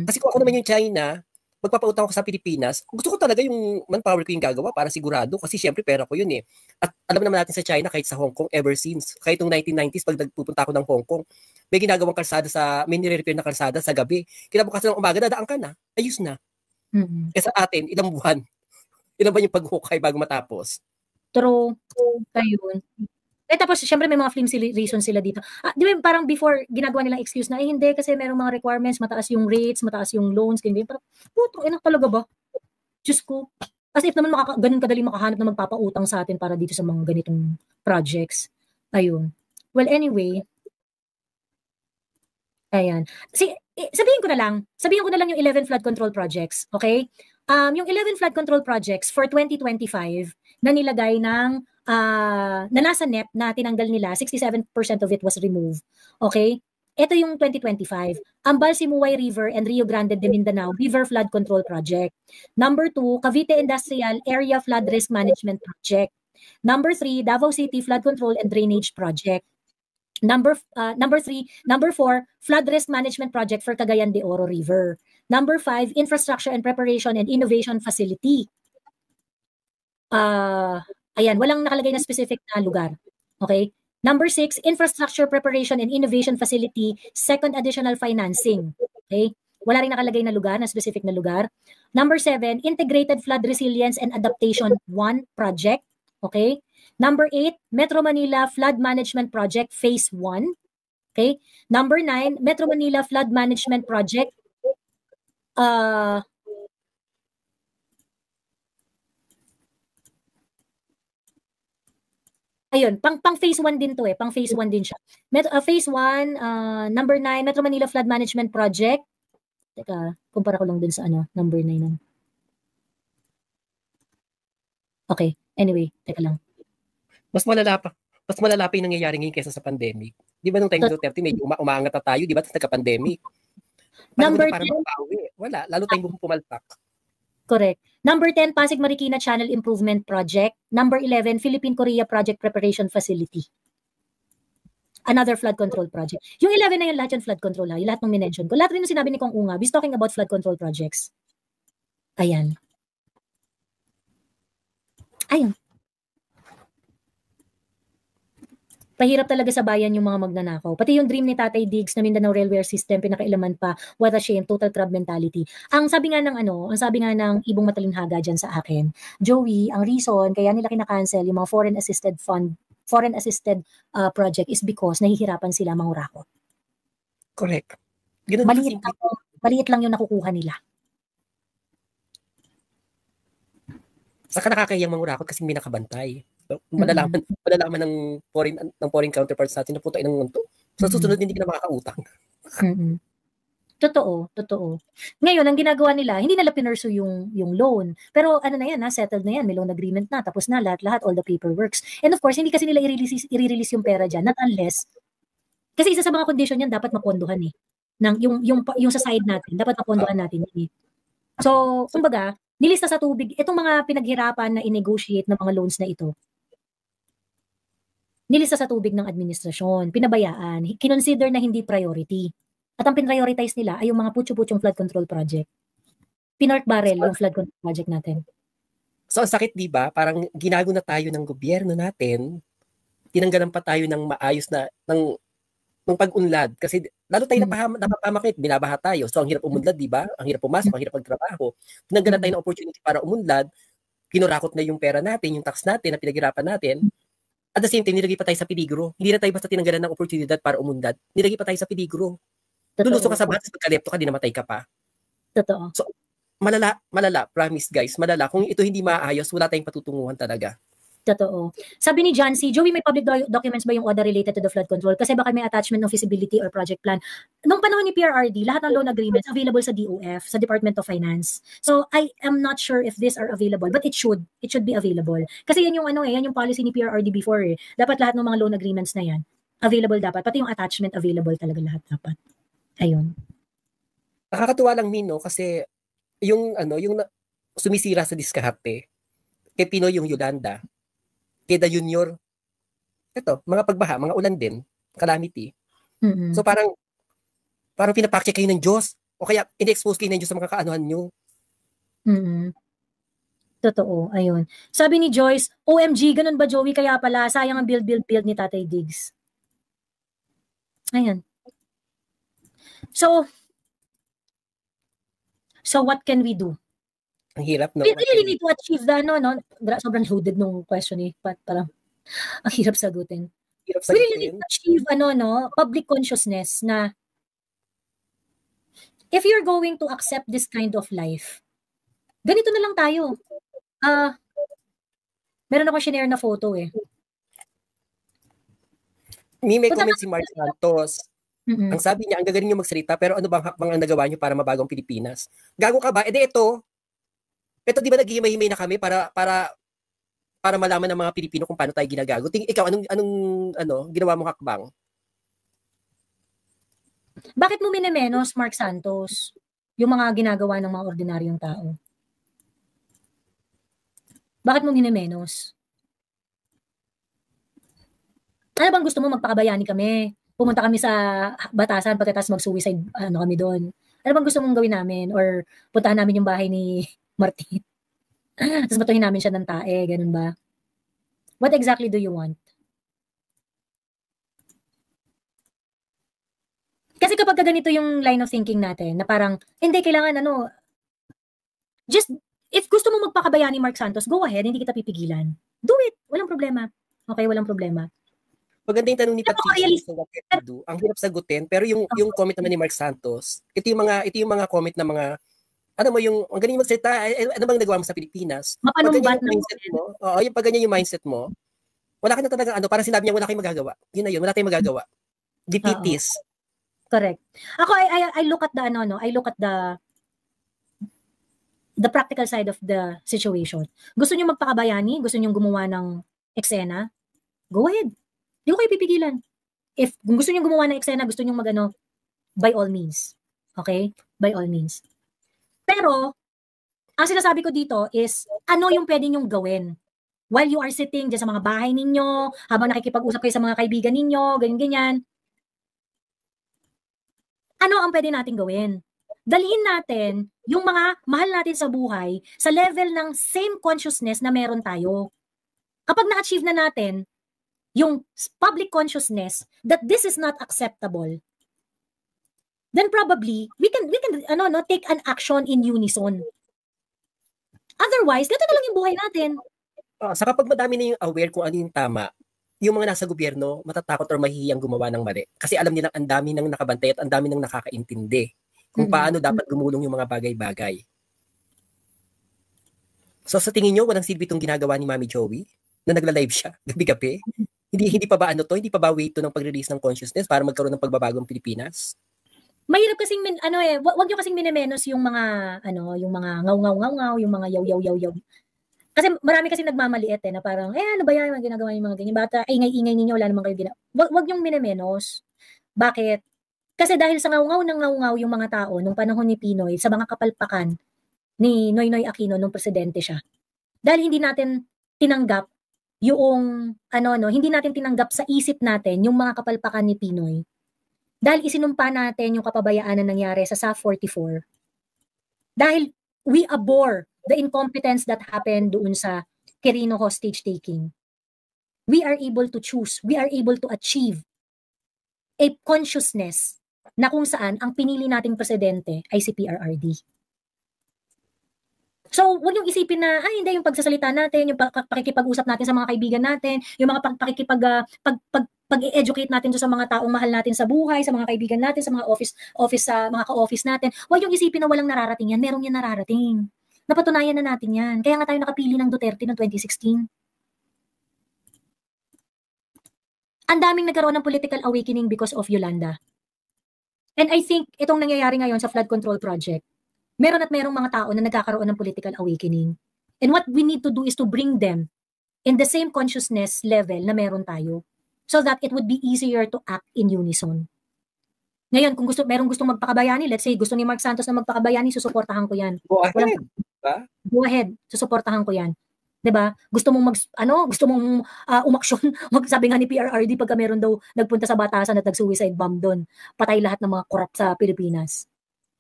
[SPEAKER 5] Kasi kung ako naman yung China, magpapautang ko sa Pilipinas, gusto ko talaga yung manpower ko yung gagawa para sigurado kasi syempre pera ko yun eh. At alam naman natin sa China, kahit sa Hong Kong, ever since, kahit yung 1990s, pag nagpupunta ako ng Hong Kong, may ginagawang kalsada may nire-repair na kalsada sa gabi. Kinabukasan ng umaga, dadaan ka na, ayos na. Kaya sa atin, ilang buwan yung paghukay bago matapos.
[SPEAKER 1] True. Ayun. Tapos, syempre may mga flimsy reasons sila dito. Di ba parang before, ginagawa nilang excuse na, hindi kasi merong mga requirements, mataas yung rates, mataas yung loans, ganyan. Parang, puto, talaga ba? Diyos ko. As if naman ganun kadali makahanap na magpapautang sa atin para dito sa mga ganitong projects. Ayun. Well, anyway. Ayan. Sabihin ko na lang yung 11 flood control projects, okay? Yung 11 flood control projects for 2025 na nilagay ng na nasa NEP na tinanggal nila, 67% of it was removed. Okay? Ito yung 2025. Ambal Simuay River and Rio Grande de Mindanao River Flood Control Project. Number 2, Cavite Industrial Area Flood Risk Management Project. Number 3, Davao City Flood Control and Drainage Project. Number 4, flood risk management project for Cagayan de Oro River. Number 5, infrastructure and preparation and innovation facility. Ayan, walang nakalagay na specific na lugar. Okay? Number 6, infrastructure preparation and innovation facility, second additional financing. Okay? Wala rin nakalagay na lugar, na specific na lugar. Number 7, integrated flood resilience and adaptation 1 project. Okay? Number 8, Metro Manila Flood Management Project Phase 1. Okay? Number 9, Metro Manila Flood Management Project ayun, pang phase 1 din to pang phase 1 din siya. Phase 1, number 9, Metro Manila Flood Management Project. Teka, kumpara ko lang din sa number 9. Okay, anyway, teka lang.
[SPEAKER 5] Mas malala pa yung nangyayari ngayon kaysa sa pandemic. Di ba nung time Duterte, medyo umaangat na tayo, di ba? Tapos nagka-pandemic.
[SPEAKER 1] Number
[SPEAKER 5] 10. Wala, lalo tayong pumalpak.
[SPEAKER 1] Correct. Number 10, Pasig Marikina Channel Improvement Project. Number 11, Philippine-Korea Project Preparation Facility. Another flood control project. Yung 11 na yun, lahat yung flood control yung lahat ng minention ko. Lahat rin yung sinabi ni Kong Unga, he's talking about flood control projects. Ayan. Pahirap talaga sa bayan yung mga magnanakaw. Pati yung dream ni Tatay Diggs na Mindanao Railway System, pinakailaman pa, what a shame, total crab mentality. Ang sabi nga ng Ibong Matalinhaga dyan sa akin, Joey, ang reason kaya nila kinakancel yung mga foreign assisted project is because nahihirapan sila mangurakot.
[SPEAKER 5] Correct. Ganun
[SPEAKER 1] Maliit lang yung nakukuha nila.
[SPEAKER 5] Saka nakakayang mangurakot kasi may nakabantay. Malalaman ng foreign counterparts natin na puto ng to. Sa susunod hindi ka na makakautang.
[SPEAKER 1] Totoo. Ngayon, ang ginagawa nila, hindi nila pinursu yung loan. Pero na yan, settled na yan, may loan agreement na, tapos na lahat, all the paperworks. And of course, hindi kasi nila i-release yung pera dyan, not unless, kasi isa sa mga condition yan, dapat mapondohan yung sa side natin, dapat mapondohan natin. So, kumbaga, nilista sa tubig, itong mga pinaghirapan na i-negotiate ng mga loans na ito, nilista sa tubig ng administrasyon, pinabayaan, kinonsider na hindi priority. At ang pinprioritize nila ay yung mga putyo-putyong flood control project. Pinork barrel yung flood control project natin.
[SPEAKER 5] So, ang sakit, di ba? Parang ginago na tayo ng gobyerno natin, tinanggalan pa tayo ng maayos na, ng pag-unlad. Kasi lalo tayo napapamakit, binabaha tayo. So, ang hirap umunlad, di ba? Ang hirap pumasok, ang hirap magtrabaho. Tinanggalan tayo ng opportunity para umunlad, kinurakot na yung pera natin, yung tax natin, na pinaghirapan natin. At the same time, nilagay pa tayo sa peligro. Hindi na tayo basta tinanggalan ng oportunidad para umunlad. Nilagay pa tayo sa peligro. Lulusok ka sa batas, pagkalepto ka, di namatay ka pa.
[SPEAKER 1] Totoo.
[SPEAKER 5] So, malala, promise guys, malala. Kung ito hindi maayos, wala tayong patutunguhan talaga.
[SPEAKER 1] Totoo. Sabi ni John C., Joey, may public documents ba yung ODA related to the flood control? Kasi baka may attachment ng feasibility or project plan. Nung panahon ni PRRD, lahat ng loan agreements available sa DOF, sa Department of Finance. So, I am not sure if these are available, but it should be available. Kasi yan yung yan yung policy ni PRRD before Dapat lahat ng mga loan agreements na yan, available dapat. Pati yung attachment available talaga lahat dapat. Ayun.
[SPEAKER 5] Nakakatuwa lang, Min, kasi yung sumisira sa diskarte, kay Pinoy yung Yolanda, kay Da Junior, mga pagbaha, mga ulan din, calamity. So parang pinapacheck kayo ng Diyos, o kaya in-expose kayo ng Diyos sa mga kakaanuhan nyo.
[SPEAKER 1] Totoo, ayun. Sabi ni Joyce, OMG, ganun ba Joey? Kaya pala, sayang ang build ni Tatay Diggs. Ayun. So what can we do?
[SPEAKER 5] Ang hirap, no?
[SPEAKER 1] We really need to achieve the, sobrang loaded nung question parang ang hirap sagutin. We really need to achieve, public consciousness na if you're going to accept this kind of life, ganito na lang tayo. Meron akong shinare na photo
[SPEAKER 5] May comment si Mark Santos. Ang sabi niya, ang gagaling niyo magsalita, pero ano bang hakbang ang nagawa niyo para mabago ang Pilipinas? Gago ka ba? Ito di ba naghihimay-himay na kami para malaman ng mga Pilipino kung paano tayo ginagago? Ikaw, anong ginawa mong hakbang?
[SPEAKER 1] Bakit mo minemenos, Mark Santos, yung mga ginagawa ng mga ordinaryong tao? Bakit mo minemenos? Ano bang gusto mo, magpakabayani kami? Pumunta kami sa Batasan pagkatapos mag-suicide kami doon. Ano bang gusto mong gawin namin? Or puntahan namin yung bahay ni Martin? Tapos batuhin namin siya ng tae, ganun ba? What exactly do you want? Kasi kapag ganito yung line of thinking natin, na parang, hindi, kailangan just, if gusto mo magpakabayani Mark Santos, go ahead, hindi kita pipigilan. Do it, walang problema. Okay, walang problema.
[SPEAKER 5] Maganda yung tanong ni Patricia sa what to do. Ang hirap sagutin, pero yung comment naman ni Mark Santos, ito yung mga comment na mga ang galing magsalita, ano bang nagawa mo sa Pilipinas?
[SPEAKER 1] Mapanumbat
[SPEAKER 5] yung mindset mo. Oo, yung pag ganyan yung mindset mo, wala ka na talaga parang sinabi niya wala kayong magagawa. Yun na yun, wala tayong magagawa. Defeatist.
[SPEAKER 1] Correct. Ako I look at I look at the practical side of the situation. Gusto niyo magpakabayani? Gusto niyo gumawa ng eksena? Go ahead. Hindi ko kayo pipigilan. If gusto niyo gumawa ng eksena, gusto niyo by all means. Okay? By all means. Pero, ang sinasabi ko dito is, ano yung pwede niyong gawin? While you are sitting dyan sa mga bahay ninyo, habang nakikipag-usap kayo sa mga kaibigan ninyo, ganyan-ganyan, ano ang pwede natin gawin? Dalhin natin yung mga mahal natin sa buhay sa level ng same consciousness na meron tayo. Kapag na-achieve na natin yung public consciousness that this is not acceptable, then probably we can take an action in unison. Otherwise, ganito na lang yung buhay natin.
[SPEAKER 5] Sa kapag madami na yung aware kung ano yung tama, yung mga nasa gobyerno matatakot or mahihiyang gumawa ng mali. Kasi alam nilang ang dami nang nakabantay at ang dami nang nakakaintindi kung paano dapat gumulong yung mga bagay-bagay. So sa tingin nyo, walang silbi itong ginagawa ni Mami Joey na nagla-live siya gabi-gabi? Hindi pa ba hindi pa ba way to ng pag-release ng consciousness para magkaroon ng pagbabagong Pilipinas?
[SPEAKER 1] Mahirap kasing wag niyo kasing minemenos yung mga yung mga ngaw-ngaw, yung mga yaw. Kasi marami kasi nagmamaliit na parang ano ba yan, mga ginagawa yung mga ganyan bata, ingay-ingay ninyo, wala namang kayo wag yung minemenos. Bakit? Kasi dahil sa ngaw-ngaw yung mga tao nung panahon ni Pinoy sa mga kapalpakan ni Noynoy Aquino nung presidente siya. Dahil hindi natin tinanggap yung hindi natin tinanggap sa isip natin yung mga kapalpakan ni Pinoy. Dahil isinumpa natin yung kapabayaan na nangyari sa SAF 44. Dahil we abhor the incompetence that happened doon sa Quirino hostage taking. We are able to choose, we are able to achieve a consciousness na kung saan ang pinili nating presidente ay si PRRD. So, huwag yung isipin na, hindi, yung pagsasalita natin, yung pakikipag-usap natin sa mga kaibigan natin, yung mga pag-educate natin sa mga taong mahal natin sa buhay, sa mga kaibigan natin, sa mga mga ka-office natin. Huwag yung isipin na walang nararating yan. Meron yan nararating. Napatunayan na natin yan. Kaya nga tayo nakapili ng Duterte noong 2016. Ang daming nagkaroon ng political awakening because of Yolanda. And I think itong nangyayari ngayon sa flood control project, merong mga tao na nagkakaroon ng political awakening. And what we need to do is to bring them in the same consciousness level na meron tayo so that it would be easier to act in unison. Ngayon, kung merong gustong magpakabayani, let's say gusto ni Mark Santos na magpakabayani, susuportahan ko yan.
[SPEAKER 5] Go ahead.
[SPEAKER 1] Go ahead, susuportahan ko yan. 'Di ba? Gusto mong umaksyon, sabi nga ni PRRD pagka meron daw nagpunta sa Batasan at nag-suicide bomb doon, patay lahat ng mga korap sa Pilipinas.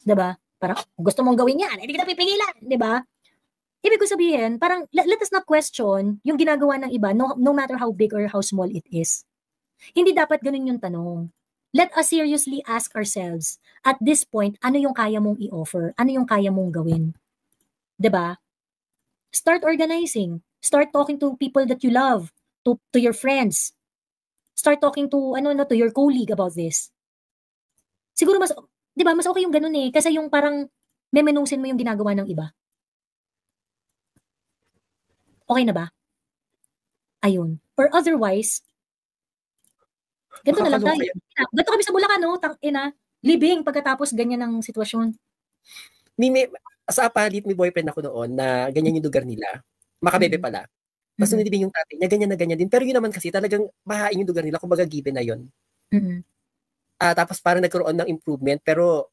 [SPEAKER 1] 'Di ba? Parang gusto mong gawin yan, hindi kita pipigilan, 'di ba? Ibig ko sabihin, parang let us not question yung ginagawa ng iba no matter how big or how small it is. Hindi dapat ganun yung tanong. Let us seriously ask ourselves, at this point, ano yung kaya mong i-offer? Ano yung kaya mong gawin? 'Di ba? Start organizing. Start talking to people that you love, to your friends. Start talking to to your colleague about this. Siguro 'di ba, mas okay yung ganun kasi yung parang memenusin mo yung ginagawa ng iba. Okay na ba? Ayun. Or otherwise, ganito na lang tayo. Ganito kami sa Bulacan, libing pagkatapos ganyan ang sitwasyon.
[SPEAKER 5] Sa apalit, may boyfriend ako noon na ganyan yung lugar nila. Makabebe pala. Tapos nilibing yung tatay niya, ganyan na ganyan din. Pero yun naman kasi talagang mahain yung lugar nila, kumbaga given na yun. Tapos parang nagkaroon ng improvement, pero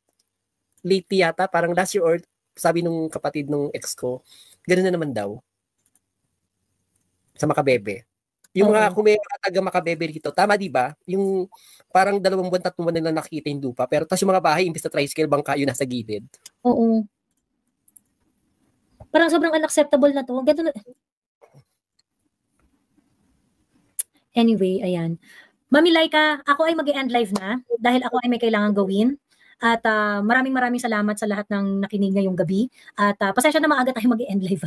[SPEAKER 5] lately yata, parang last year or sabi nung kapatid nung ex ko, gano'n na naman daw. Sa Makabebe. Yung mga
[SPEAKER 1] Oo.
[SPEAKER 5] kung may mga taga Makabebe rito, tama di ba? Yung parang 2 buwan, 3 buwan na nakikita yung lupa. Pero tas yung mga bahay, imbes na tricycle, bangka yun nasa gilid.
[SPEAKER 1] Oo. Parang sobrang unacceptable na to. Ganito na. Anyway, ayan. Mami Laika, ako ay mag-e-end live na dahil ako ay may kailangan gawin. At maraming salamat sa lahat ng nakinig ngayong gabi. At pasensya na maaga tayo mag-e-end live.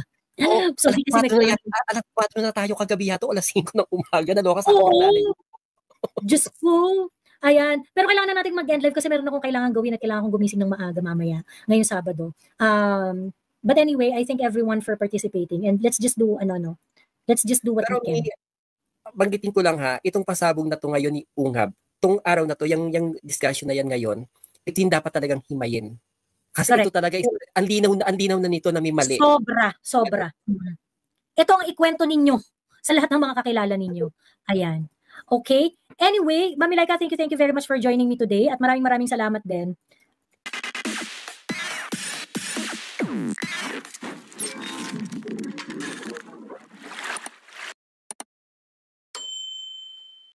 [SPEAKER 1] So,
[SPEAKER 5] alas 4 na tayo kagabi yato, alas 5 ng umaga, naloka sa akin natin.
[SPEAKER 1] Diyos ko. Ayan. Pero kailangan na natin mag-end live kasi meron akong kailangan gawin at kailangan kong gumising ng maaga mamaya, ngayong Sabado. But anyway, I thank everyone for participating and let's just do let's just do what
[SPEAKER 5] Pero
[SPEAKER 1] we can.
[SPEAKER 5] banggitin ko lang ha, itong pasabog na to ngayon ni Unghab, itong araw na to, yung discussion na yan ngayon, ito yung dapat talagang himayin. Kasi
[SPEAKER 1] Correct.
[SPEAKER 5] ito talaga, ang linaw na nito na may mali.
[SPEAKER 1] Sobra. Ito ang ikwento ninyo sa lahat ng mga kakilala ninyo. Ayan. Okay? Anyway, Mami Laika, thank you very much for joining me today at maraming salamat din.